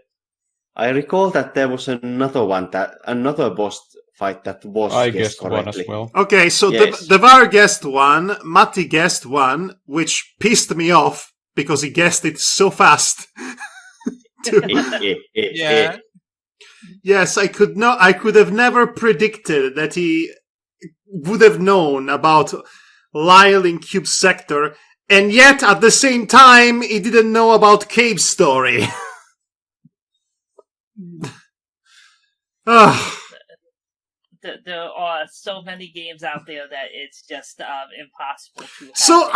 I recall that there was another boss fight that was I guessed guessed one correctly. as well. Okay, so Yes. Devar guessed one, Matti guessed one, which pissed me off because he guessed it so fast. Yeah. Yes, I could have never predicted that he would have known about Lyle in Cube Sector, and yet at the same time he didn't know about Cave Story. There are so many games out there that it's just impossible to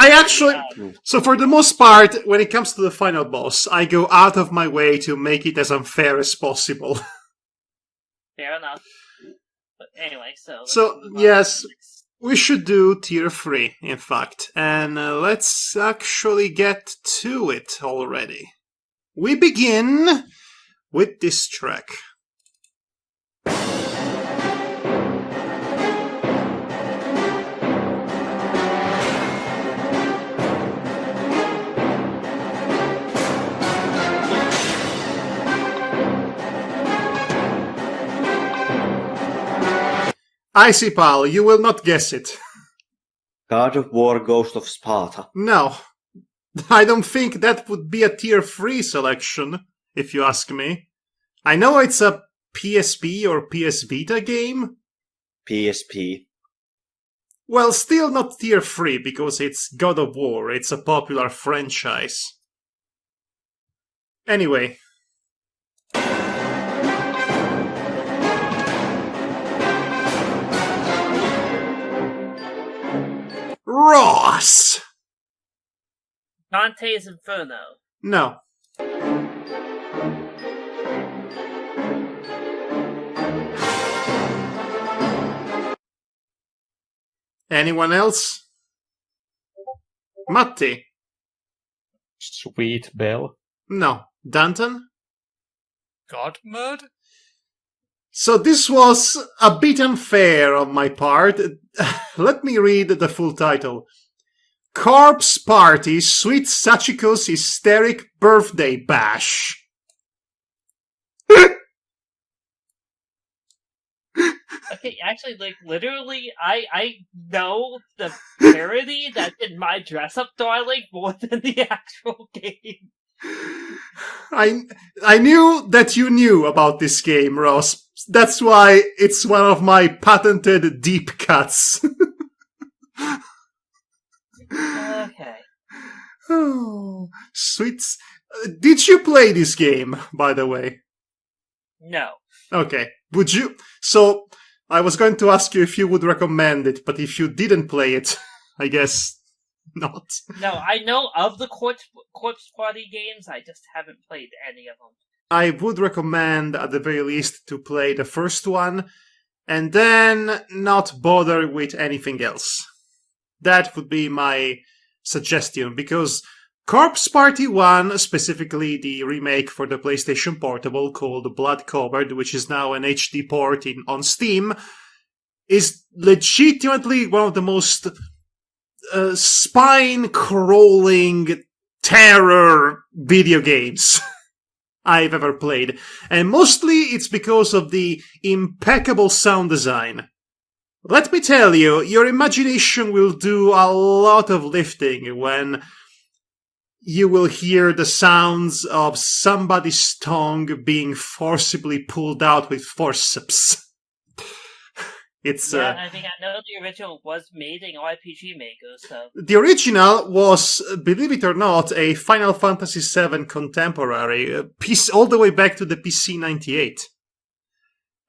have. So for the most part, when it comes to the final boss, I go out of my way to make it as unfair as possible. Fair enough. But anyway, so yes, we should do tier 3, in fact. And let's actually get to it already. We begin with this track. Icipal, you will not guess it. God of War Ghost of Sparta. No. I don't think that would be a tier 3 selection, if you ask me. I know it's a PSP or PS Vita game. PSP. Well, still not tier 3, because it's God of War. It's a popular franchise. Anyway. Ross! Dante's Inferno. No. Anyone else? Matti? Sweet Bell. No. Danton? God Mode? So this was a bit unfair on my part. Let me read the full title. Corpse Party Sweet Sachiko's Hysteric Birthday Bash. Okay, actually, like, literally, I know the parody that's in my dress-up darling more than the actual game. I knew that you knew about this game, Ross. That's why it's one of my patented deep cuts. Okay. Oh, sweet. Did you play this game, by the way? No. Okay. Would you? So, I was going to ask you if you would recommend it, but if you didn't play it, I guess not. No, I know of the Corpse Party games, I just haven't played any of them. I would recommend, at the very least, to play the first one, and then not bother with anything else. That would be my suggestion, because Corpse Party 1, specifically the remake for the PlayStation Portable called Blood Covered, which is now an HD port on Steam, is legitimately one of the most spine-crawling terror video games I've ever played. And mostly it's because of the impeccable sound design. Let me tell you, your imagination will do a lot of lifting when you will hear the sounds of somebody's tongue being forcibly pulled out with forceps. It's I think I know the original was made in RPG Maker, so... The original was, believe it or not, a Final Fantasy VII contemporary, all the way back to the PC 98.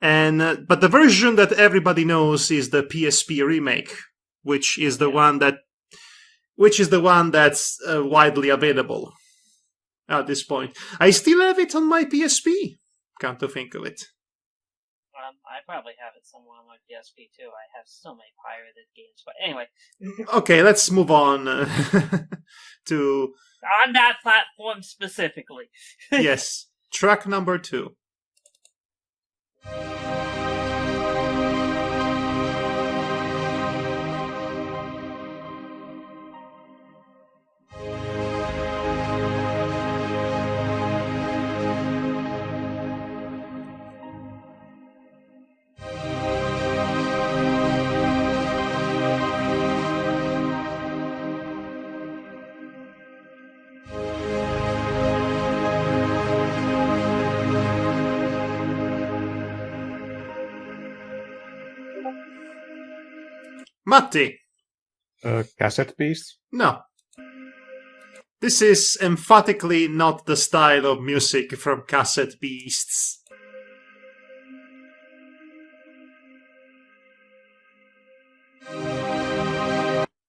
And but the version that everybody knows is the PSP remake, which is the one that's widely available at this point. I still have it on my PSP. Come to think of it. I probably have it somewhere on my PSP too. I have so many pirated games, but anyway. Okay, let's move on to... On that platform specifically. Yes, track number 2. Matti. Cassette Beast? No. This is emphatically not the style of music from Cassette Beasts.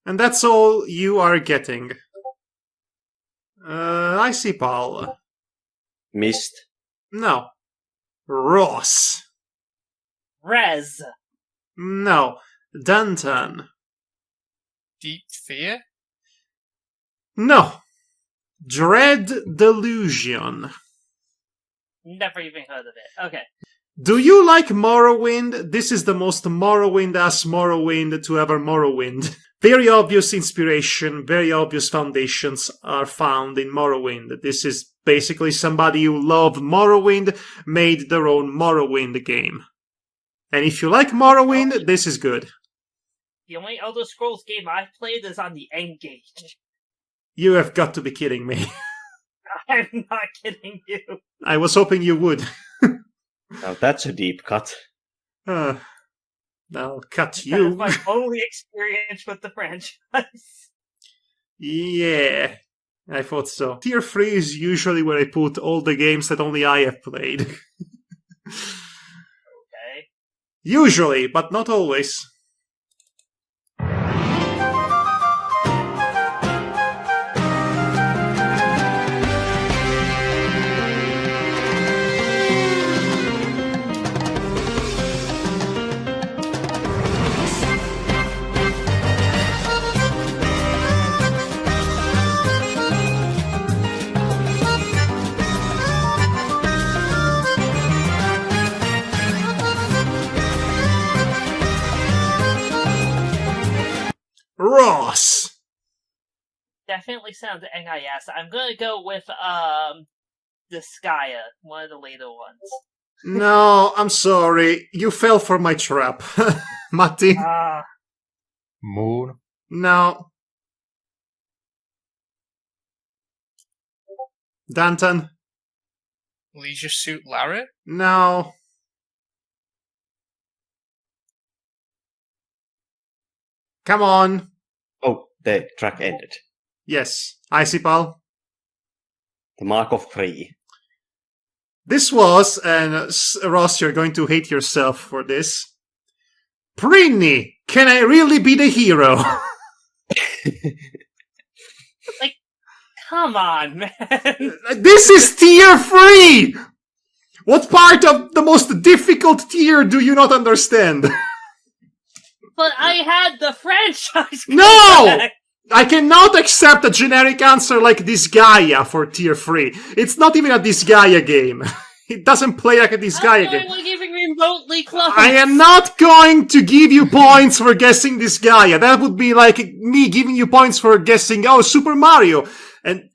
And that's all you are getting. I see, Paul. Mist. No. Ross. Rez. No. Danton. Deep Fear? No. Dread Delusion. Never even heard of it. Okay. Do you like Morrowind? This is the most Morrowind-ass Morrowind to ever Morrowind. Very obvious inspiration, very obvious foundations are found in Morrowind. This is basically somebody who loved Morrowind, made their own Morrowind game. And if you like Morrowind, this is good. The only Elder Scrolls game I've played is on the N-Gage. You have got to be kidding me. I'm not kidding you. I was hoping you would. Now that's a deep cut. I'll cut That you. is my only experience with the franchise. Yeah, I thought so. Tier 3 is usually where I put all the games that only I have played. Okay. Usually, but not always. Ross! Definitely sounds NIS. I'm gonna go with Disgaea, one of the later ones. No, I'm sorry. You fell for my trap. Matti? Moon? No. Danton? Leisure Suit Larry? No. Come on. Oh, the track ended. Yes. Icipal? The mark of 3. This was, and Ross, you're going to hate yourself for this. Prinny, can I really be the hero? Like, come on, man. This is tier 3! What part of the most difficult tier do you not understand? But I had the franchise. No! correct. I cannot accept a generic answer like Disgaea for tier 3. It's not even a Disgaea game. It doesn't play like a Disgaea game. I wasn't even remotely close. I am not going to give you points for guessing Disgaea. That would be like me giving you points for guessing, Super Mario. And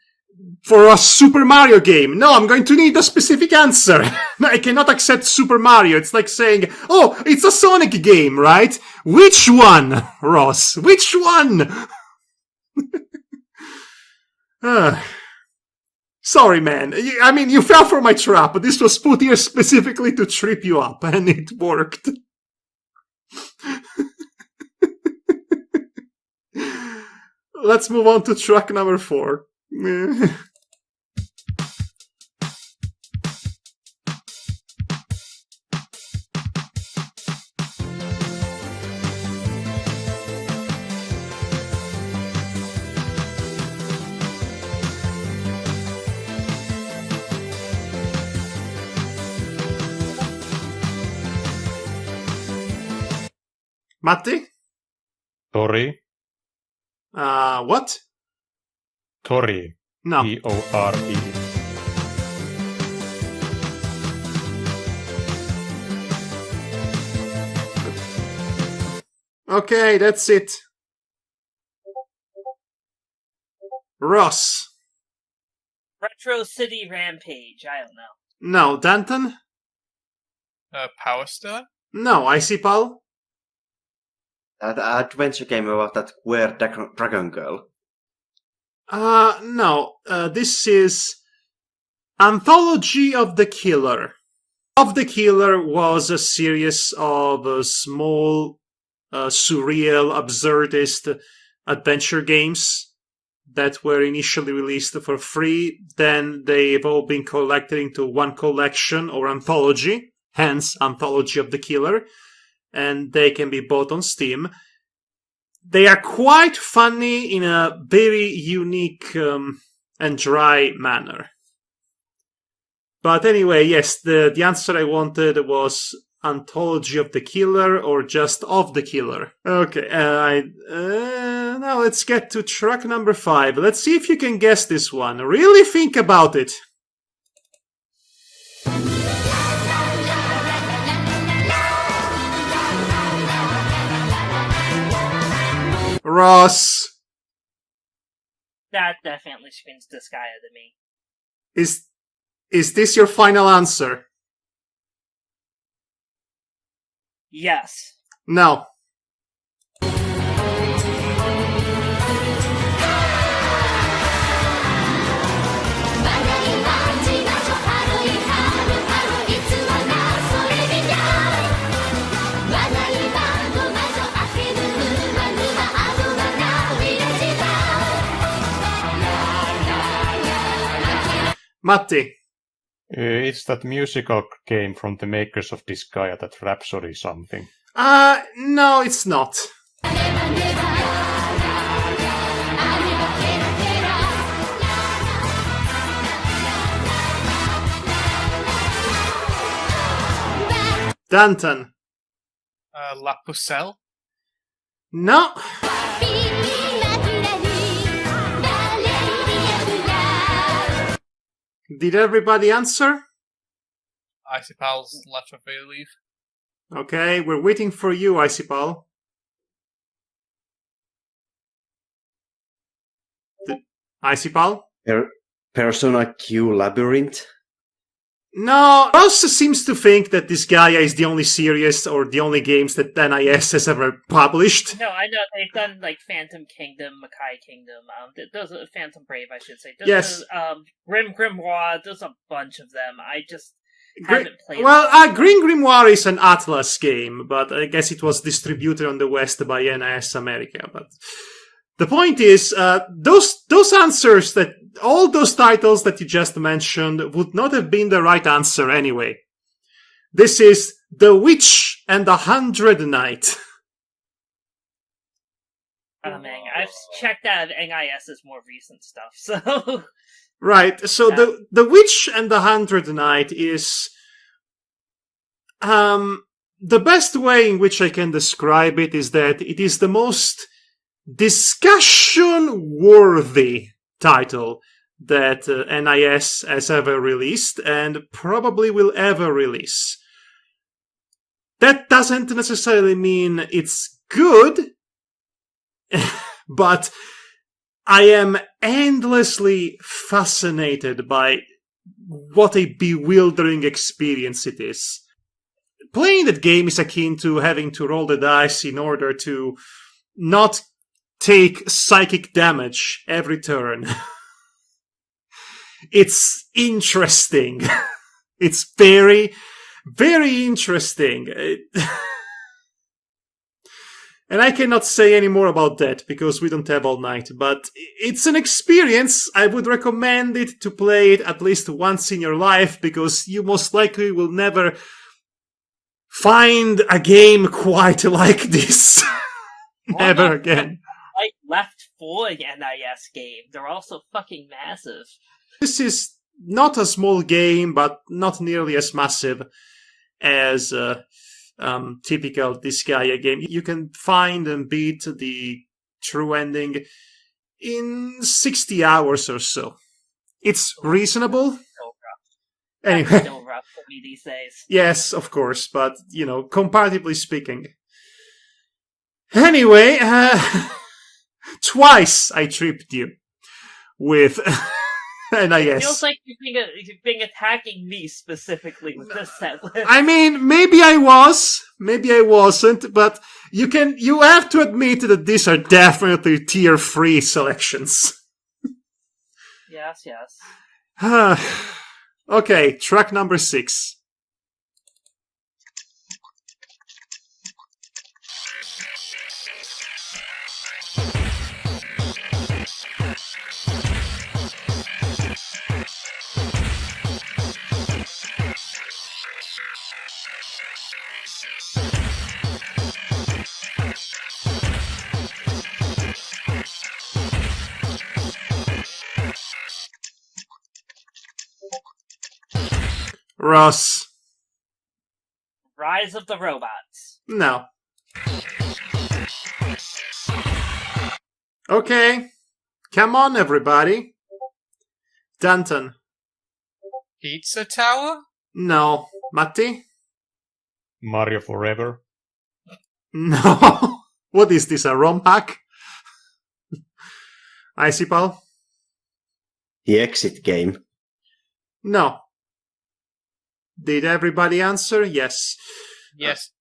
for a Super Mario game. No, I'm going to need a specific answer. I cannot accept Super Mario. It's like saying, it's a Sonic game, right? Which one, Ross? Which one? Sorry, man. I mean, you fell for my trap, but this was put here specifically to trip you up, and it worked. Let's move on to track number 4. Matti? Tori. What? Tori. No. T-O-R-E. Okay, that's it. Ross. Retro City Rampage. I don't know. No. Danton? Power Stone? No. Icipal? That adventure game about that weird dragon girl. No. This is Anthology of the Killer. Of the Killer was a series of small, surreal, absurdist adventure games that were initially released for free. Then they've all been collected into one collection or anthology, hence Anthology of the Killer, and they can be bought on Steam. They are quite funny in a very unique and dry manner. But anyway, yes, the answer I wanted was Anthology of the Killer or just Of the Killer. Okay, now let's get to track number 5. Let's see if you can guess this one. Really think about it. Ross. That definitely screams Disgaea to me. Is this your final answer? Yes. No. Matti. It's that musical game from the makers of Disgaea, that Rhapsody something. No, it's not. Danton. La Pucelle? No. Did everybody answer? Icipal's Letter of Leave. Okay, we're waiting for you, Icipal. Icipal? Persona Q Labyrinth? No, Ross seems to think that Disgaea is the only series or the only games that NIS has ever published. No, I know they've done like Phantom Kingdom, Makai Kingdom. Those are Phantom Brave, I should say. Yes. Grim Grimoire. There's a bunch of them. I just haven't played. Well, Green Grimoire is an Atlas game, but I guess it was distributed on the West by NIS America. But The point is, those answers that all those titles that you just mentioned would not have been the right answer anyway. This is The Witch and the 100 Knight. Oh man, I've checked out NIS's more recent stuff, so... Right, so the Witch and the 100 Knight is... the best way in which I can describe it is that it is the most discussion-worthy title that NIS has ever released and probably will ever release. That doesn't necessarily mean it's good, but I am endlessly fascinated by what a bewildering experience it is. Playing that game is akin to having to roll the dice in order to not take psychic damage every turn. It's interesting. It's very, very interesting. And I cannot say any more about that because we don't have all night, but it's an experience. I would recommend it to play it at least once in your life because you most likely will never find a game quite like this. Never again. Like Left 4 NIS game. They're also fucking massive. This is not a small game, but not nearly as massive as typical Disgaea game. You can find and beat the true ending in 60 hours or so. It's reasonable. Anyway. Still rough for me these days. Yes, of course, but, comparatively speaking. Anyway, twice I tripped you with NIS. It feels like you've been attacking me specifically with this set list. I mean, maybe I was, maybe I wasn't, but you have to admit that these are definitely tier 3 selections. Yes. Okay, track number 6. Ross. Rise of the Robots. No. Okay. Come on, everybody. Danton. Pizza Tower? No. Matti? Mario Forever. No. What is this, a ROM hack? Icipal? The Exit game. No. Did everybody answer? Yes. Yes.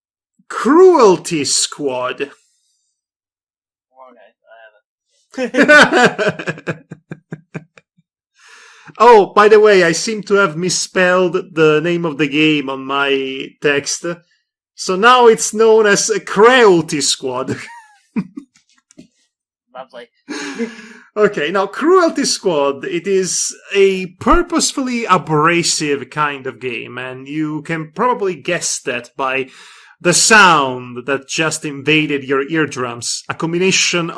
Cruelty Squad. Oh, by the way, I seem to have misspelled the name of the game on my text. So now it's known as Cruelty Squad. Lovely. Okay, now Cruelty Squad, it is a purposefully abrasive kind of game, and you can probably guess that by the sound that just invaded your eardrums. A combination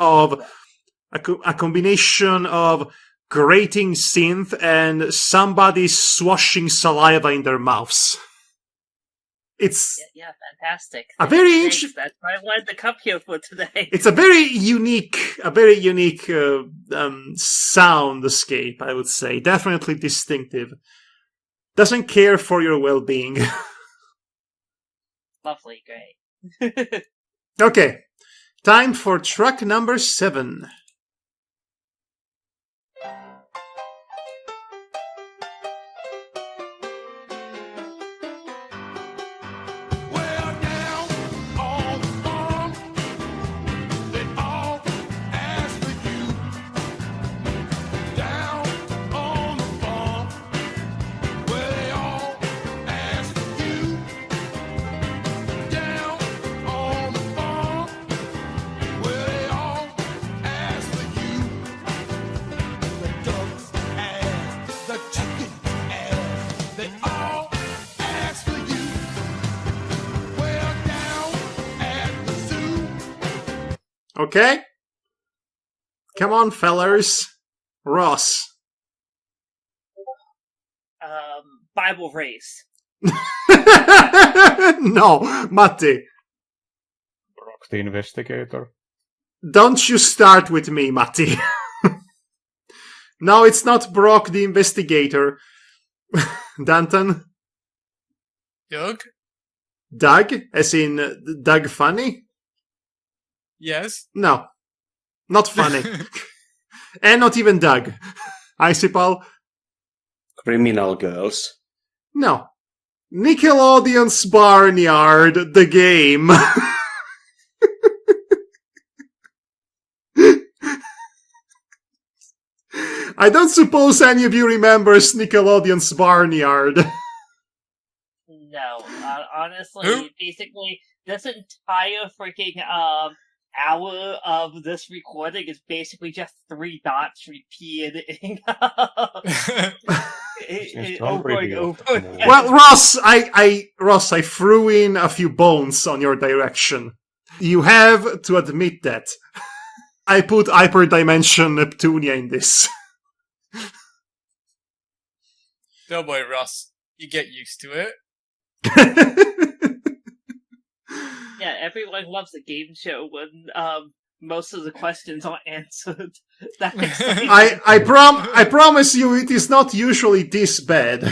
of grating synth and somebody swashing saliva in their mouths. It's yeah, fantastic. a very Thanks. That's why I wanted to come here for today. It's a very unique soundscape, I would say. Definitely distinctive. Doesn't care for your well-being. Lovely, great. Okay, time for track number 7. Okay? Come on, fellers. Ross. Bible race. No, Matti. Brock the Investigator. Don't you start with me, Matti. No, it's not Brock the Investigator. Danton? Doug? Doug? As in Doug Funny? Yes. No. Not funny. And not even Doug. Icipal? Criminal Girls. No. Nickelodeon's Barnyard, the game. I don't suppose any of you remembers Nickelodeon's Barnyard. No, honestly, Who? basically, this entire freaking hour of this recording is basically just 3 dots repeating Just over and unrevealed. over again. Well, Ross, I threw in a few bones on your direction. You have to admit that. I put Hyperdimension Neptunia in this. Don't worry, Ross. You get used to it. Yeah, everyone loves a game show when most of the questions aren't answered. That makes sense. I promise you it is not usually this bad.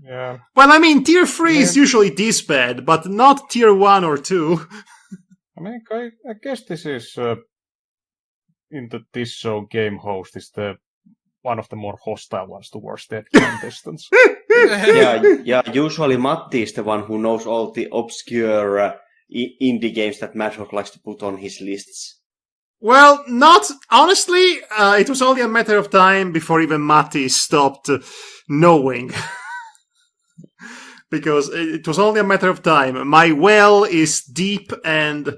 Yeah. Well, I mean, tier 3 is Yeah. usually this bad, but not tier 1 or 2. I mean, I guess this is into this show. Game host is the one of the more hostile ones towards the contestants. Yeah. Usually Matti is the one who knows all the obscure indie games that Madhog likes to put on his lists. Well, not honestly. It was only a matter of time before even Matti stopped knowing. Because it was only a matter of time. My well is deep and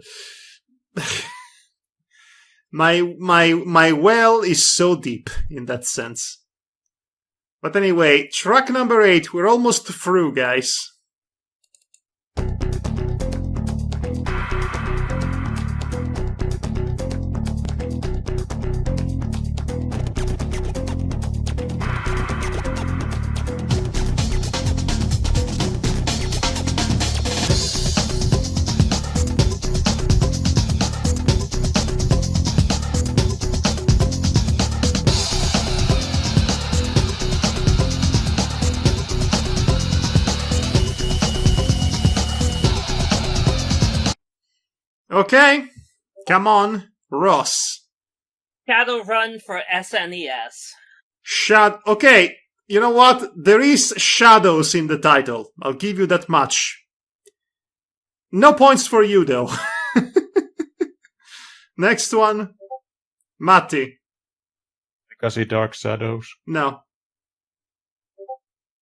my well is so deep in that sense. But anyway, track number 8. We're almost through, guys. Okay, come on, Ross. Shadowrun for SNES. Okay, you know what? There is shadows in the title. I'll give you that much. No points for you, though. Next one. Matti. Legacy Dark Shadows. No.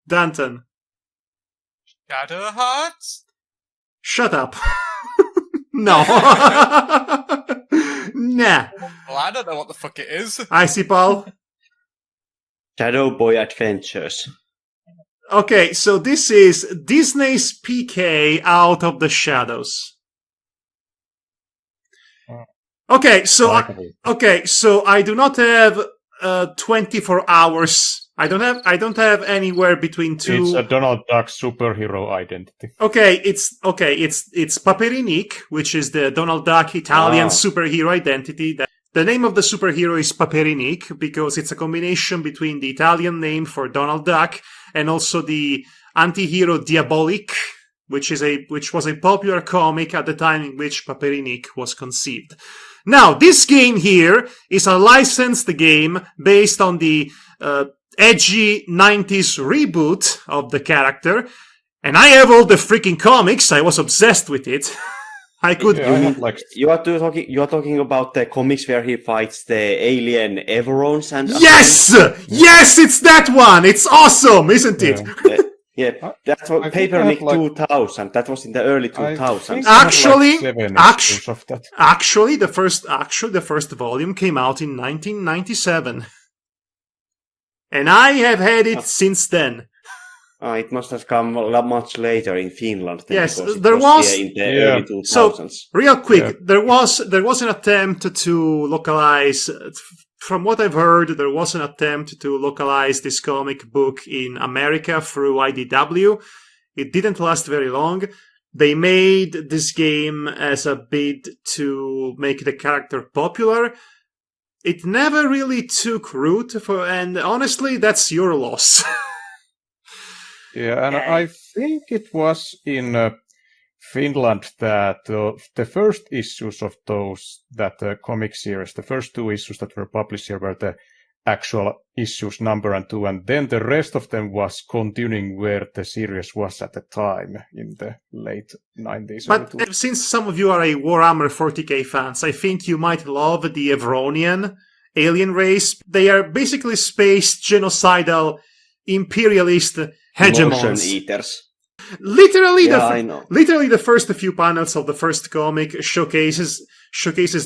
Danton. Shadow Hearts? Shut up. No. Nah. Well, I don't know what the fuck it is. Icipal. Shadow Boy Adventures. Okay, so this is Disney's PK Out of the Shadows. Okay, so I do not have 24 hours. I don't have anywhere between 2. It's a Donald Duck superhero identity. It's Paperinik, which is the Donald Duck Italian superhero identity. The name of the superhero is Paperinik because it's a combination between the Italian name for Donald Duck and also the anti-hero Diabolik, which was a popular comic at the time in which Paperinik was conceived. Now, this game here is a licensed game based on the edgy 90s reboot of the character, and I have all the freaking comics. I was obsessed with it. I could. Yeah, You are talking about the comics where he fights the alien Everons and. Yes, it's that one. It's awesome, isn't it? Yeah, that's what Papernick 2000. That was in the early 2000s. Actually, the first volume came out in 1997, and I have had it since then. It must have come much later in Finland. Yes, because it there was- here in the Yeah. early 2000s. Real quick, Yeah. there was an attempt to localize. From what I've heard, there was an attempt to localize this comic book in America through IDW. It didn't last very long. They made this game as a bid to make the character popular. It never really took root, and honestly, that's your loss. Yeah, and Okay. I think it was in Finland that the first issues of that comic series, the first 2 issues that were published here were the actual issues number and 2, and then the rest of them was continuing where the series was at the time in the late 90s. But since some of you are a Warhammer 40k fans, I think you might love the Evronian alien race. They are basically space genocidal imperialist Motion hegemons. eaters. Literally, Yeah, I know. literally the first few panels of the first comic showcases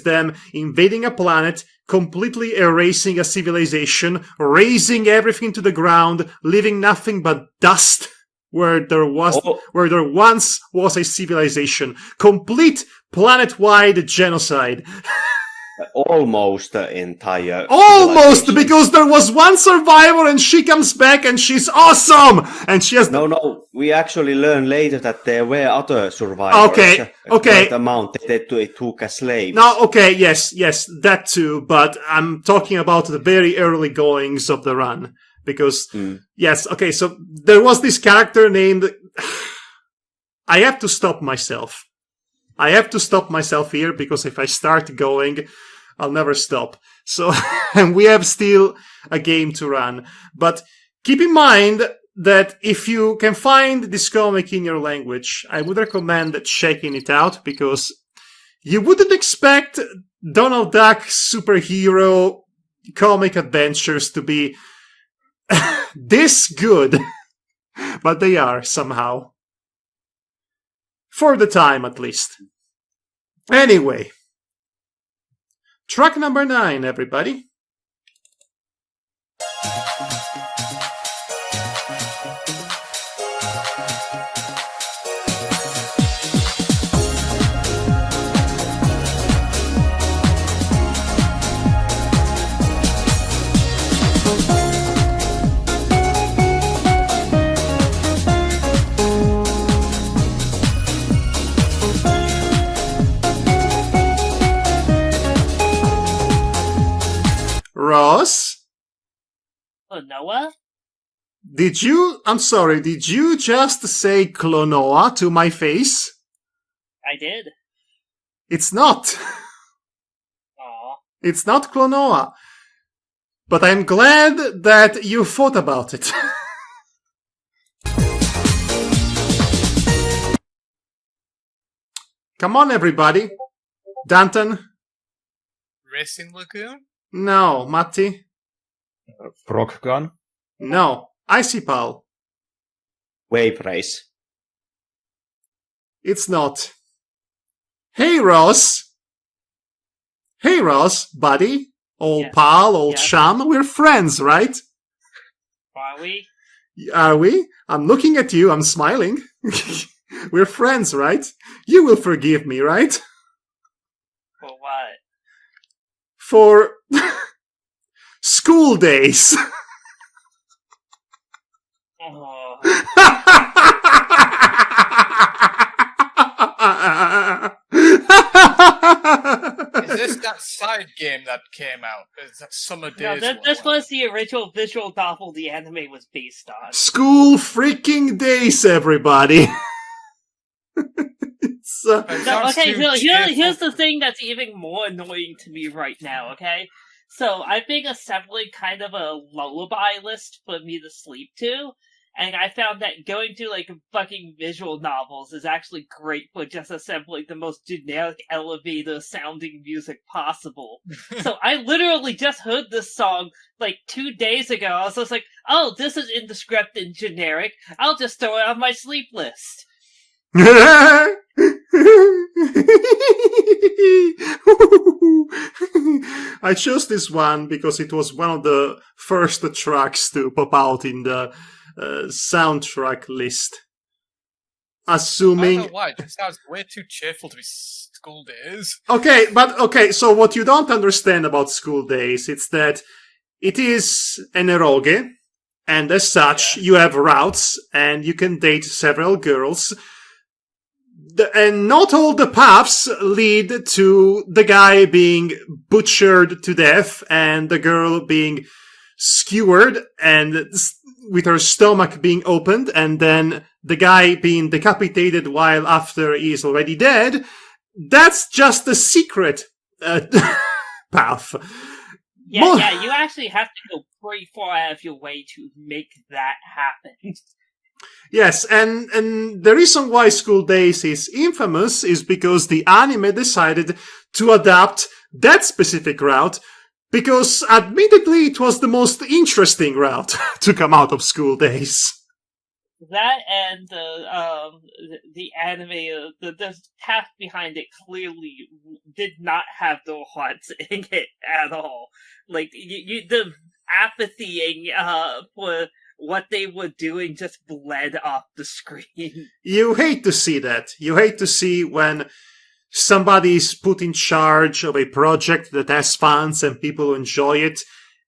them invading a planet, completely erasing a civilization, razing everything to the ground, leaving nothing but dust where there once was a civilization. Complete planet-wide genocide. Almost the entire. Almost, civilization. because there was one survivor and she comes back and she's awesome! And she has No, we actually learn later that there were other survivors. Okay. Great amount that they took as slaves. No, okay, yes, that too, but I'm talking about the very early goings of the run. Because, yes, okay, so there was this character named... I have to stop myself. Here, because if I start going, I'll never stop. So, and we have still a game to run. But keep in mind that if you can find this comic in your language, I would recommend checking it out, because you wouldn't expect Donald Duck superhero comic adventures to be this good. But they are, somehow. For the time, at least. Anyway. Track number 9, everybody. Ross? Oh, Noah? Did you just say Clonoa to my face? I did. It's not. Aw. It's not Clonoa. But I'm glad that you thought about it. Come on, everybody. Danton? Racing Lagoon? No. Matti? Frog Gun. No. Icy Pal? Wave race. It's not. Hey, Ross. Hey, Ross, buddy. Old Yes. pal, old Yes. chum. We're friends, right? Are we? Are we? I'm looking at you. I'm smiling. We're friends, right? You will forgive me, right? For what? For school days. Oh. Is this that side game that came out? Is that Summer No, Days? this one? was the original visual novel the anime was based on. School freaking days, everybody. It's, It No, sounds okay, too so here's cheerful. the thing that's even more annoying to me right now, okay? So, I've been assembling kind of a lullaby list for me to sleep to, and I found that going through, like, fucking visual novels is actually great for just assembling the most generic elevator sounding music possible. So, I literally just heard this song, like, 2 days ago. I was just like, oh, this is indescript and generic. I'll just throw it on my sleep list. I chose this one because it was one of the first tracks to pop out in the soundtrack list. I Assuming. don't know why. It just sounds way too cheerful to be school days. Okay, so what you don't understand about School Days, it's that it is an eroge, and as such, you have routes, and you can date several girls. And not all the paths lead to the guy being butchered to death, and the girl being skewered, and with her stomach being opened, and then the guy being decapitated while after he is already dead. That's just the secret path. Yeah, you actually have to go pretty far out of your way to make that happen. Yes, and the reason why School Days is infamous is because the anime decided to adapt that specific route, because admittedly it was the most interesting route to come out of School Days. That and the anime, the task behind it clearly did not have the hearts in it at all. Like the apathy for what they were doing just bled off the screen. You hate to see that. You hate to see when somebody's put in charge of a project that has fans and people who enjoy it,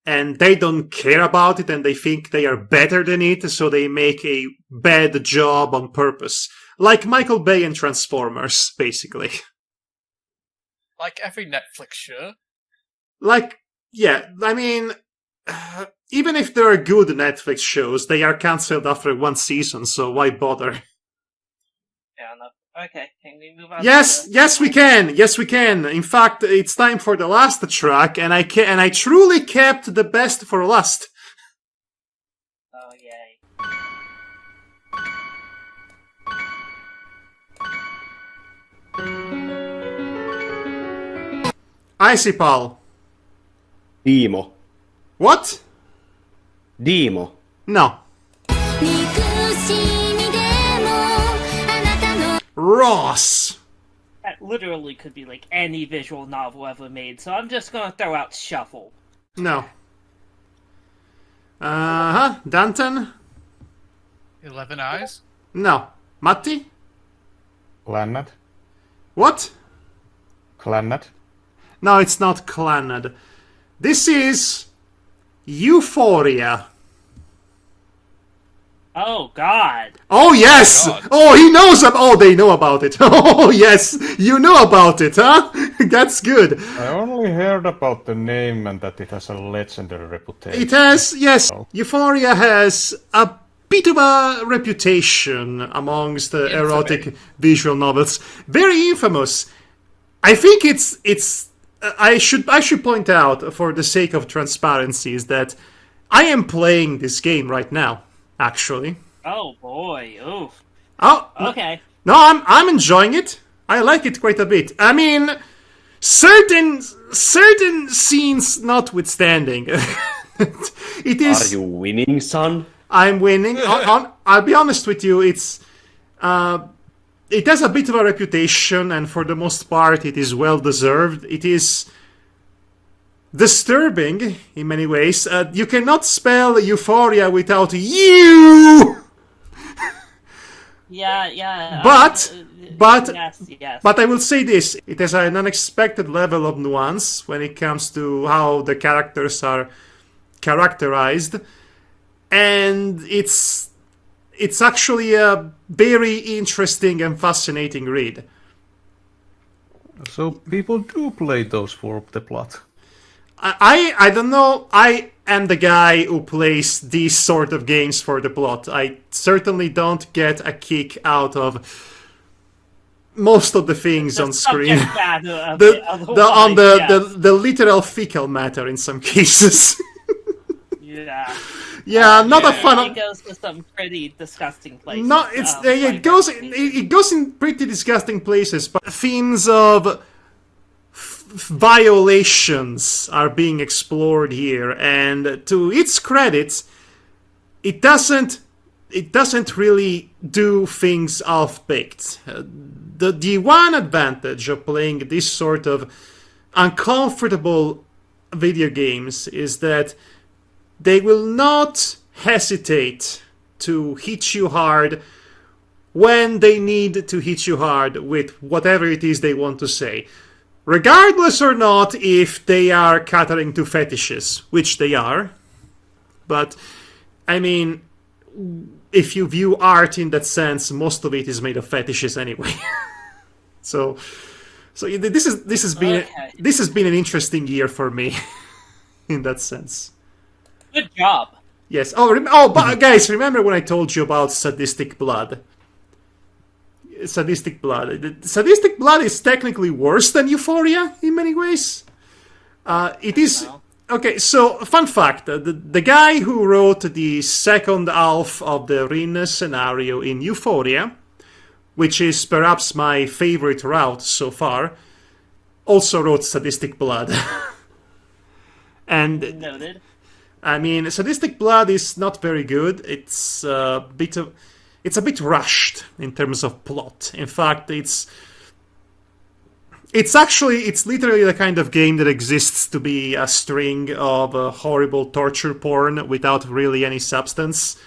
and they don't care about it and they think they are better than it, so they make a bad job on purpose. Like Michael Bay and Transformers, basically. Like every Netflix show. Even if there are good Netflix shows, they are cancelled after one season, so why bother? Yeah, enough. Okay, can we move on? Yes, we can. Yes, we can. In fact, it's time for the last track, and I truly kept the best for last. Oh yay! Icy Pal. Dimo. What? Dimo. No. Ross. That literally could be like any visual novel ever made, so I'm just gonna throw out Shuffle. No. Danton? 11 Eyes? No. Matti? Clannad? What? Clannad? No, it's not Clannad. This is Euphoria. Oh God! Oh yes! God. Oh, he knows. Oh, they know about it. Oh yes, you know about it, huh? That's good. I only heard about the name and that it has a legendary reputation. It has, yes. Oh. Euphoria has a bit of a reputation amongst the erotic visual novels. Very infamous. I think it's. I should point out, for the sake of transparency, is that I am playing this game right now. Actually. Oh boy! Oof. Oh. Okay. No, I'm enjoying it. I like it quite a bit. I mean, certain scenes notwithstanding, it is. Are you winning, son? I'm winning. I'll be honest with you. It has a bit of a reputation, and for the most part, it is well deserved. It is disturbing in many ways. You cannot spell Euphoria without you. Yeah. But yes. But I will say this: it has an unexpected level of nuance when it comes to how the characters are characterized, and it's actually a very interesting and fascinating read. So people do play those for the plot. I don't know. I am the guy who plays these sort of games for the plot. I certainly don't get a kick out of most of the things on screen. The literal fecal matter in some cases. Yeah. Yeah, not a fan. It goes to some pretty disgusting places. No, it goes in pretty disgusting places. But themes of violations are being explored here, and to its credit, it doesn't really do things half-baked. The one advantage of playing this sort of uncomfortable video games is that they will not hesitate to hit you hard when they need to hit you hard with whatever it is they want to say. Regardless or not if they are catering to fetishes, which they are. But, I mean, if you view art in that sense, most of it is made of fetishes anyway. So this has been an interesting year for me in that sense. Good job. Yes. But guys, remember when I told you about sadistic blood? Sadistic blood. Sadistic blood is technically worse than Euphoria in many ways. It is. Okay, so fun fact: the guy who wrote the second half of the Rin scenario in Euphoria, which is perhaps my favorite route so far, also wrote Sadistic Blood. And noted. I mean, Sadistic Blood is not very good. It's a bit rushed in terms of plot. In fact, it's literally the kind of game that exists to be a string of horrible torture porn without really any substance.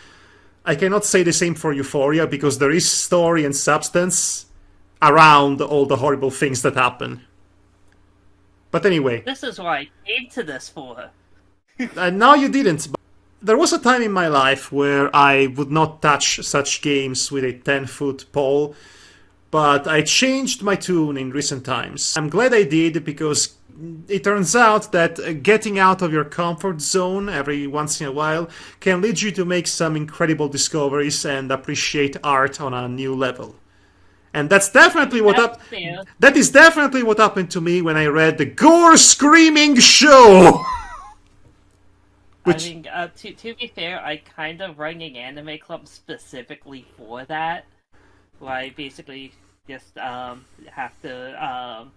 I cannot say the same for Euphoria because there is story and substance around all the horrible things that happen. But anyway. This is what I came to this for. No, you didn't. But there was a time in my life where I would not touch such games with a 10-foot pole, but I changed my tune in recent times. I'm glad I did because it turns out that getting out of your comfort zone every once in a while can lead you to make some incredible discoveries and appreciate art on a new level. And that's definitely that is definitely what happened to me when I read the Gore Screaming Show. I mean, to be fair, I kind of run an anime club specifically for that. Where I basically just have to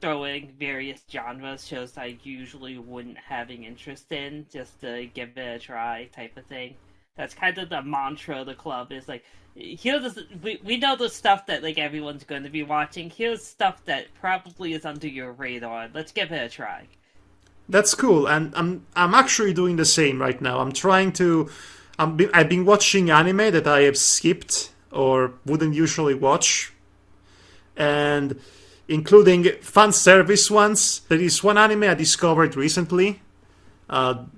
throw in various genres, shows I usually wouldn't have an interest in, just to give it a try type of thing. That's kind of the mantra of the club, is like, we know the stuff that like everyone's going to be watching, here's stuff that probably is under your radar, let's give it a try. That's cool, and I'm actually doing the same right now. I've been watching anime that I have skipped or wouldn't usually watch, and including fan service ones. There is one anime I discovered recently.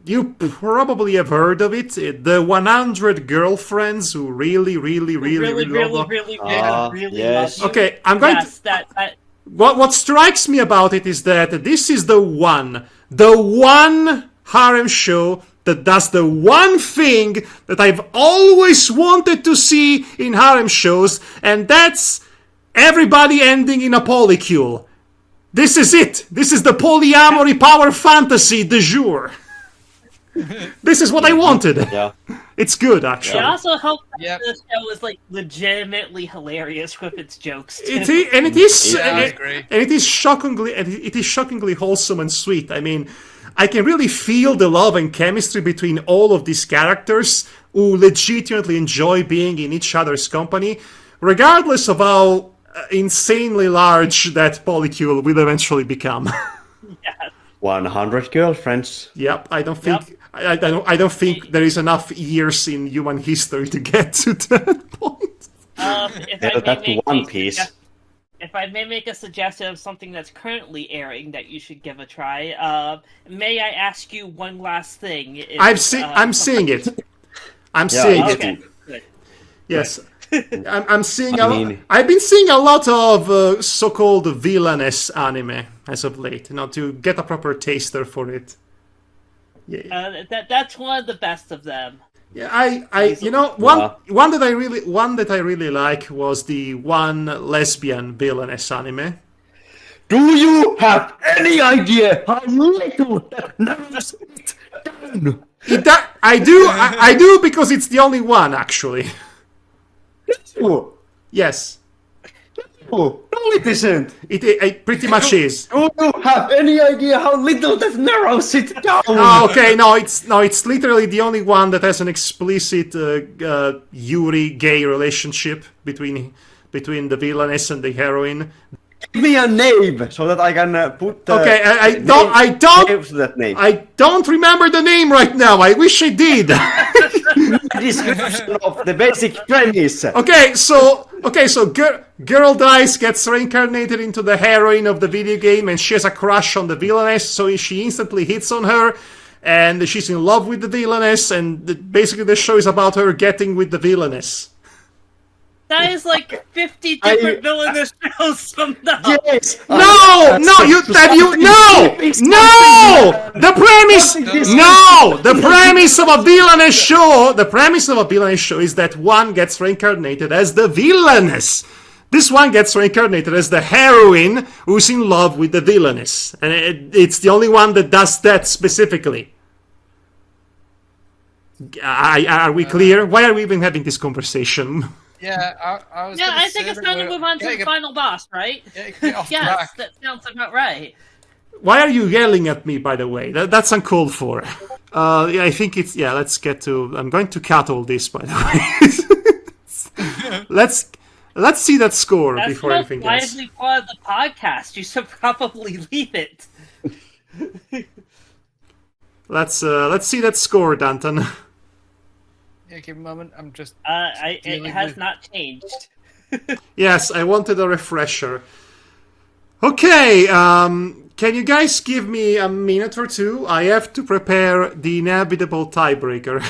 You probably have heard of it. The 100 Girlfriends Who really love yes. Okay, I'm going to... What strikes me about it is that this is the one harem show that does the one thing that I've always wanted to see in harem shows, and that's everybody ending in a polycule. This is it. This is the polyamory power fantasy du jour. This is what I wanted. Yeah. It's good, actually. It also helps that the show is like legitimately hilarious with its jokes. It is shockingly wholesome and sweet. I mean, I can really feel the love and chemistry between all of these characters who legitimately enjoy being in each other's company, regardless of how insanely large that polycule will eventually become. 100 girlfriends. Yep, I don't think there is enough years in human history to get to that point. If I may make a suggestion of something that's currently airing that you should give a try, may I ask you one last thing? I'm seeing it. I'm seeing it. Good. Yes. I'm seeing. I've been seeing a lot of so-called villainous anime as of late, to get a proper taster for it. Yeah. That's one of the best of them. Yeah, one that I really like was the one lesbian villainous anime. Do you have any idea how little that narrows it down? I do because it's the only one actually. Oh. Yes. Oh, no, it isn't. It pretty much is. Do you have any idea how little that narrows it down? Oh, okay, it's literally the only one that has an explicit Yuri gay relationship between the villainess and the heroine. Give me a name so that I can put. Okay, I don't remember the name right now. I wish I did. my description of the basic premise. Okay, so girl dies, gets reincarnated into the heroine of the video game, and she has a crush on the villainess, so she instantly hits on her, and she's in love with the villainess, and basically the show is about her getting with the villainess. That is like 50 different villainous shows from now. Yes. No! The premise of a villainous show is that one gets reincarnated as the villainess. This one gets reincarnated as the heroine who's in love with the villainess. And it's the only one that does that specifically. Are we clear? Why are we even having this conversation? Yeah, I was. Yeah, I think it's time to move on to the final boss, right? Yes, that sounds about right. Why are you yelling at me, by the way? That's uncalled for. Yeah, I think it's... Yeah, let's get to... I'm going to cut all this, by the way. Let's see that score before anything else. That's not widely part of the podcast. You should probably leave it. Let's see that score, Danton. Yeah, give a moment. I'm just. It has not changed. Yes, I wanted a refresher. Okay, can you guys give me a minute or two? I have to prepare the inevitable tiebreaker.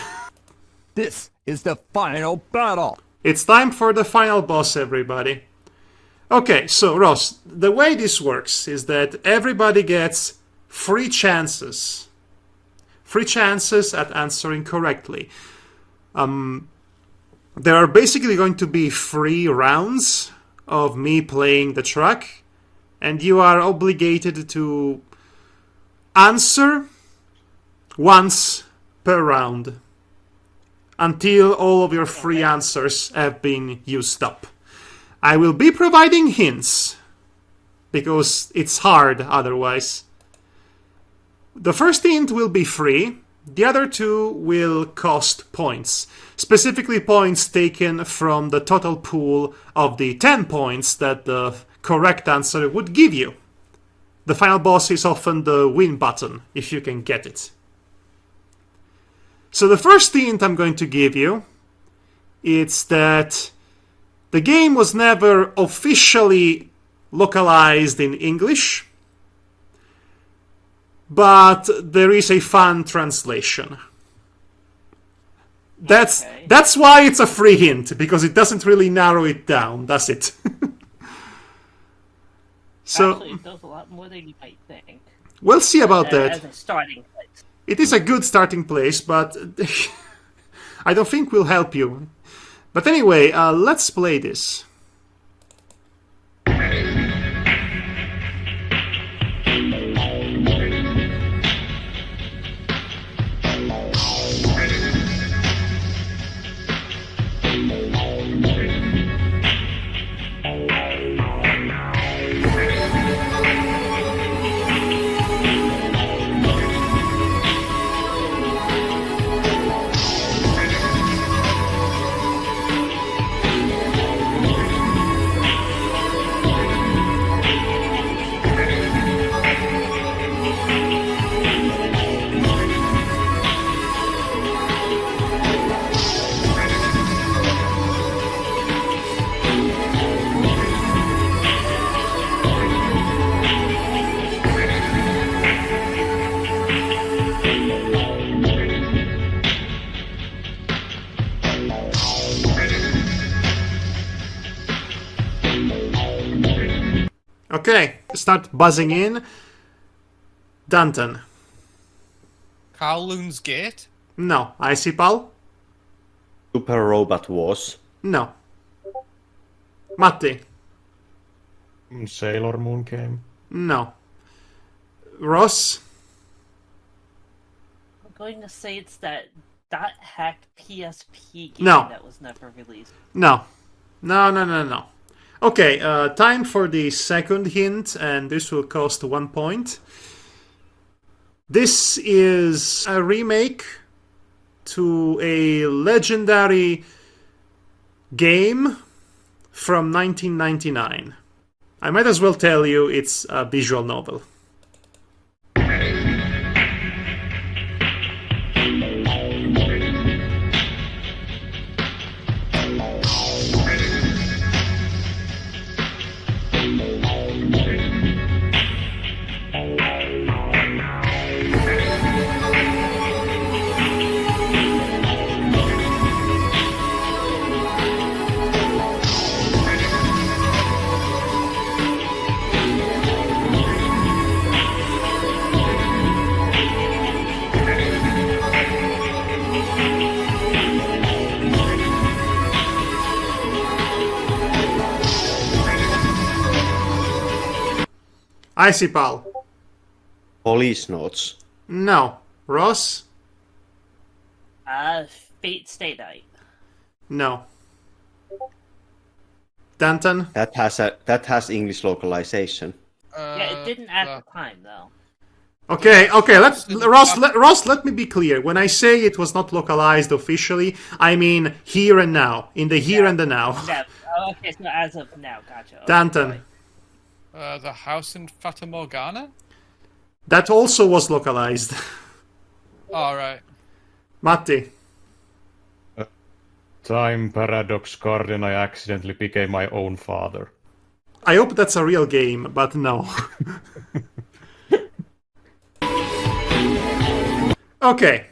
This is the final battle. It's time for the final boss, everybody. Okay, so Ross, the way this works is that everybody gets 3 chances. 3 chances at answering correctly. There are basically going to be 3 rounds of me playing the track, and you are obligated to answer once per round until all of your 3 answers have been used up. I will be providing hints because it's hard otherwise. The first hint will be free. The other 2 will cost points, specifically points taken from the total pool of the 10 points that the correct answer would give you. The final boss is often the win button, if you can get it. So the first hint I'm going to give you is that the game was never officially localized in English, but there is a fan translation. That's why it's a free hint, because it doesn't really narrow it down, does it? So Actually, it does a lot more than you might think. We'll see about that. As a starting place. It is a good starting place, but I don't think we'll help you. But anyway, let's play this. Okay, start buzzing in. Danton. Kowloon's Gate? No. Icipal? Super Robot Wars. No. Matti? Sailor Moon game. No. Ross? I'm going to say it's that .hack PSP game No. that was never released. No. No. Okay, time for the second hint, and this will cost 1 point. This is a remake to a legendary game from 1999. I might as well tell you it's a visual novel. Icy Pal. Police notes. No. Ross? Fate Stay Night. No. Danton? That has English localization. Yeah, it didn't at the time though. Okay. Ross, let me be clear. When I say it was not localized officially, I mean here and now. In the here and the now. Yeah. Okay, so as of now, gotcha. Okay, Danton? The house in Fata Morgana? That also was localized. Alright. Matti? Time Paradox Garden, I accidentally became my own father. I hope that's a real game, but no. Okay.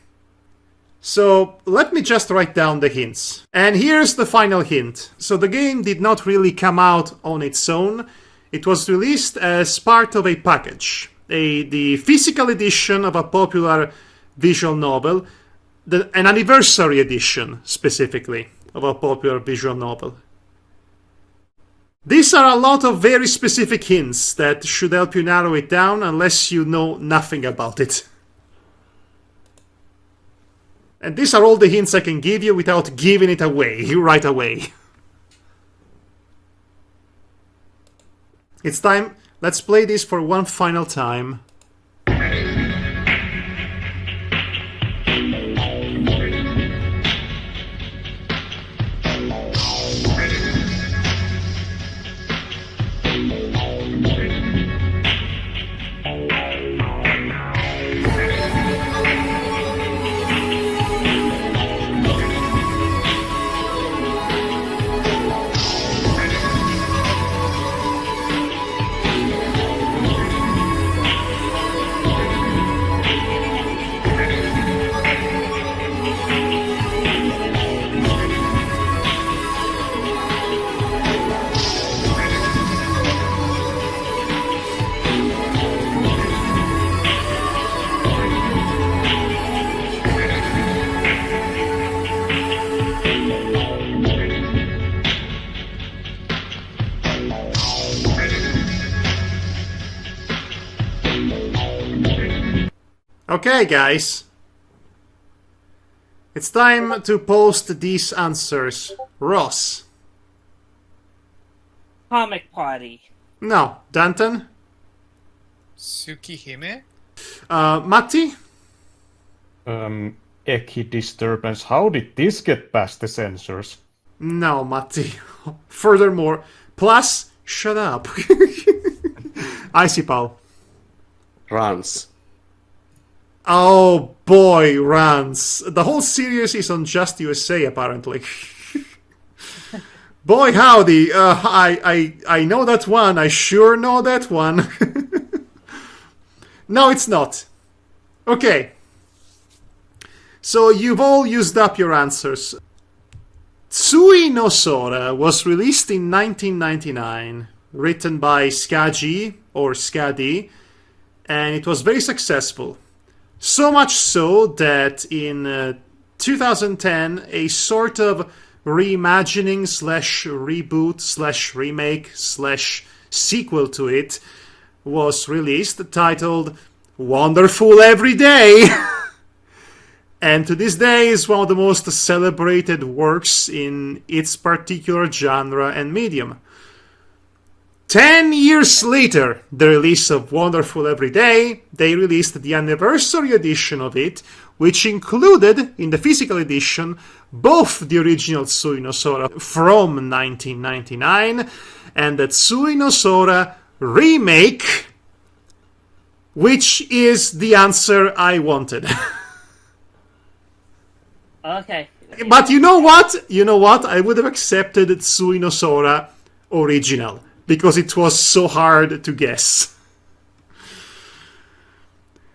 So, let me just write down the hints. And here's the final hint. So the game did not really come out on its own. It was released as part of a package. The physical edition of a popular visual novel, an anniversary edition, specifically, of a popular visual novel. These are a lot of very specific hints that should help you narrow it down unless you know nothing about it. And these are all the hints I can give you without giving it away right away. It's time. Let's play this for one final time. Okay, guys. It's time to post these answers. Ross? Comic Party. No. Danton? Tsukihime? Matti? Eki Disturbance. How did this get past the censors? No, Matti. Furthermore, plus, shut up. Icy Pal. Runs. Oh boy, Rans. The whole series is on Just USA, apparently. Boy, howdy. I know that one. I sure know that one. No, it's not. Okay. So you've all used up your answers. Tsui no Sora was released in 1999, written by Skadi, or Skadi, and it was very successful. So much so that in 2010, a sort of reimagining slash reboot slash remake slash sequel to it was released, titled Wonderful Every Day. And to this day is one of the most celebrated works in its particular genre and medium. 10 years later, the release of Wonderful Every Day, they released the anniversary edition of it, which included, in the physical edition, both the original Tsui no Sora from 1999 and the Tsui no Sora remake, which is the answer I wanted. Okay. But you know what? You know what? I would have accepted Tsui no Sora original, because it was so hard to guess.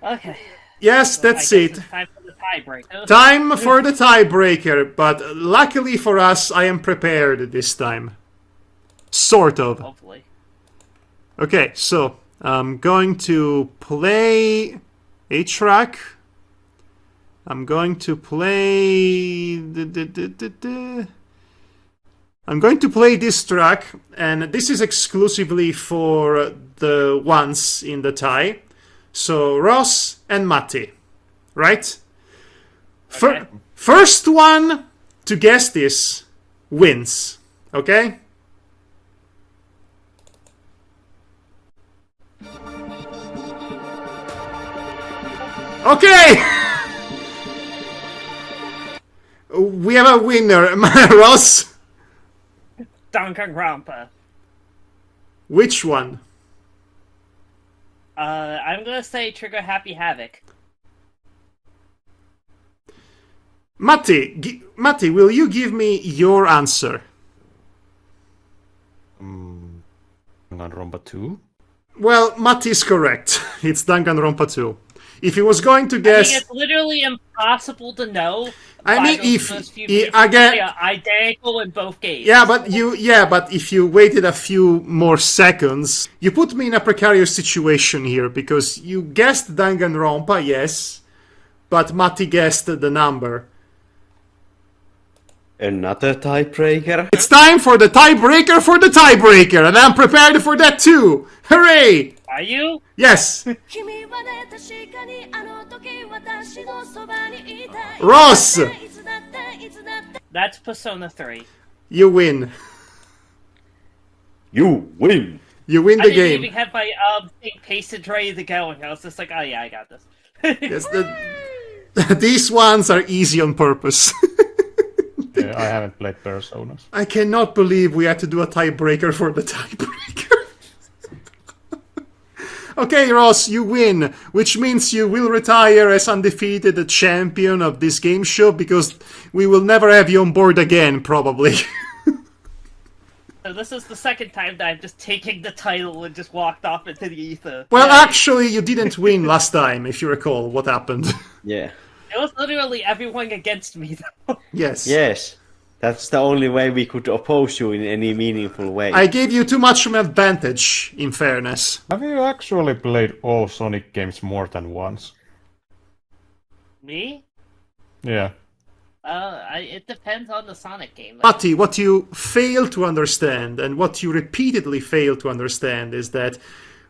Okay. Yes, that's it. Time for the tiebreaker. Time for the tiebreaker, but luckily for us, I am prepared this time. Sort of. Hopefully. Okay, so I'm going to play a track. I'm going to play... I'm going to play this track, and this is exclusively for the ones in the tie. So Ross and Matti, right? Okay. First one to guess this wins, okay? Okay! We have a winner, Ross. Danganronpa. Which one? I'm gonna say Trigger Happy Havoc. Matti, will you give me your answer? Danganronpa 2? Well, Matti is correct. It's Danganronpa 2. If he was going to guess... I mean, it's literally impossible to know. I mean, if again, again, identical in both games. yeah, but if you waited a few more seconds, you put me in a precarious situation here because you guessed Danganronpa, yes, but Matti guessed the number. Another tiebreaker. It's time for the tiebreaker for the tiebreaker, and I'm prepared for that too. Hooray! Are you? Yes. Ross, That's Persona 3. you win. You win. You win I the didn't game. even have my thing pasted ready to go, and I was just like, oh yeah, I got this. Yes, these ones are easy on purpose. Yeah, I haven't played Personas. I cannot believe we had to do a tiebreaker for the tiebreaker. Okay, Ross, you win, which means you will retire as undefeated champion of this game show because we will never have you on board again, probably. So this is the second time that I'm just taking the title and just walked off into the ether. Well, Yeah. actually, you didn't win last time, if you recall what happened. Yeah. It was literally everyone against me, though. Yes. Yes. That's the only way we could oppose you in any meaningful way. I gave you too much of an advantage, in fairness. Have you actually played all Sonic games more than once? Me? Yeah. It depends on the Sonic game. Matti, what you fail to understand, and what you repeatedly fail to understand, is that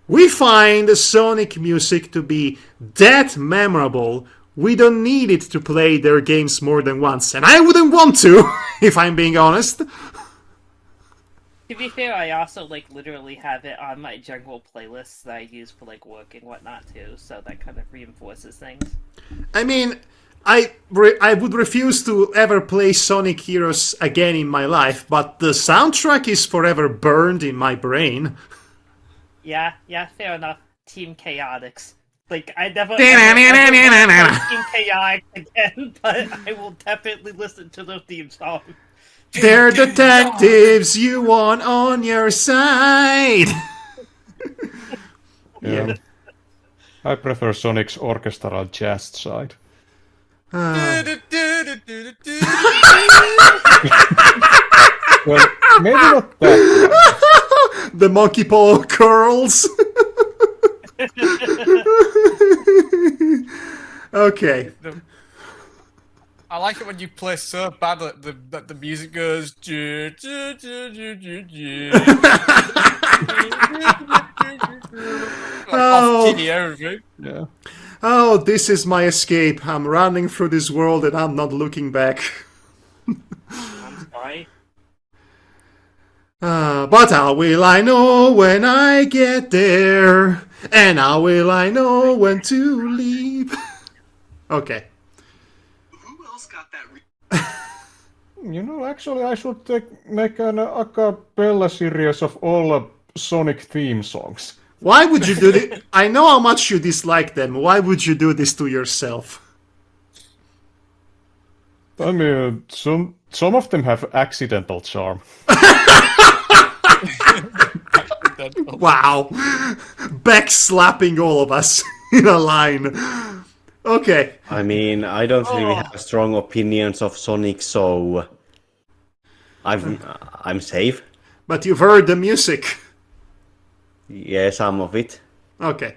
we find Sonic music to be that memorable, we don't need it to play their games more than once. And I wouldn't want to, if I'm being honest. To be fair, I also, literally have it on my general playlists that I use for, work and whatnot, too, so that kind of reinforces things. I mean, I would refuse to ever play Sonic Heroes again in my life, but the soundtrack is forever burned in my brain. Yeah, fair enough. Team Chaotix. I never Team Chaotix again, but I will definitely listen to the theme song. They're detectives you want on your side. Yeah. I prefer Sonic's orchestral jazz side. Well, maybe not that. The monkey paw curls. Okay. I like it when you play so bad that the music goes. Oh. Off key, everything. Yeah. Oh, this is my escape. I'm running through this world and I'm not looking back. I'm sorry. But how will I know when I get there? And how will I know when to leave? Okay. Who else got that? Actually, I should make an a cappella series of all Sonic theme songs. Why would you do this? I know how much you dislike them. Why would you do this to yourself? I mean, some of them have accidental charm. Wow. Backslapping all of us in a line. Okay. I mean, I don't really have strong opinions of Sonic, so I'm safe. But you've heard the music. Yeah, some of it. Okay.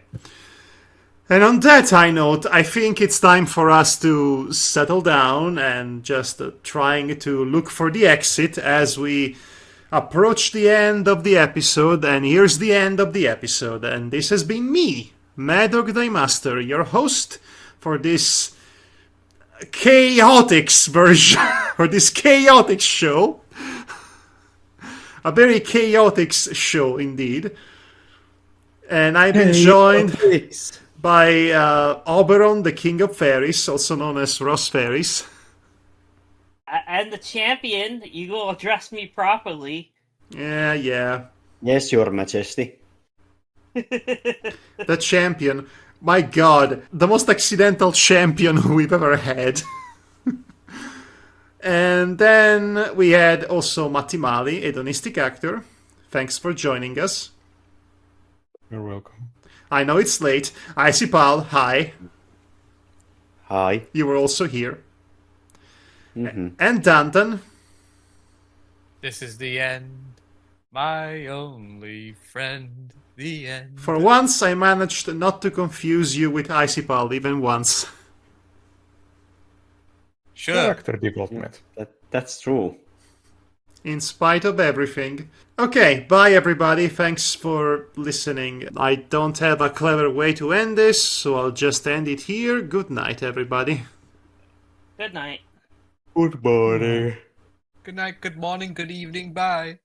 And on that high note, I think it's time for us to settle down and just trying to look for the exit as we approach the end of the episode. And here's the end of the episode. And this has been me, Madhog the Master, your host for this chaotic version, or this chaotic show. A very chaotic show indeed. And I've been joined by Oberon, the King of Fairies, also known as Ross Faries. And the champion, you will address me properly. Yeah. Yes, Your Majesty. The champion. My god, the most accidental champion we've ever had. And then we had also Matimali, hedonistic actor. Thanks for joining us. You're welcome. I know it's late. Icipal, hi. Hi. You were also here. And Danton. This is the end. My only friend. The end. For once, I managed not to confuse you with Icipal even once. Sure. Character development. That's true. In spite of everything. Okay, bye everybody. Thanks for listening. I don't have a clever way to end this, so I'll just end it here. Good night, everybody. Good night. Good morning. Good night, good morning, good evening, bye.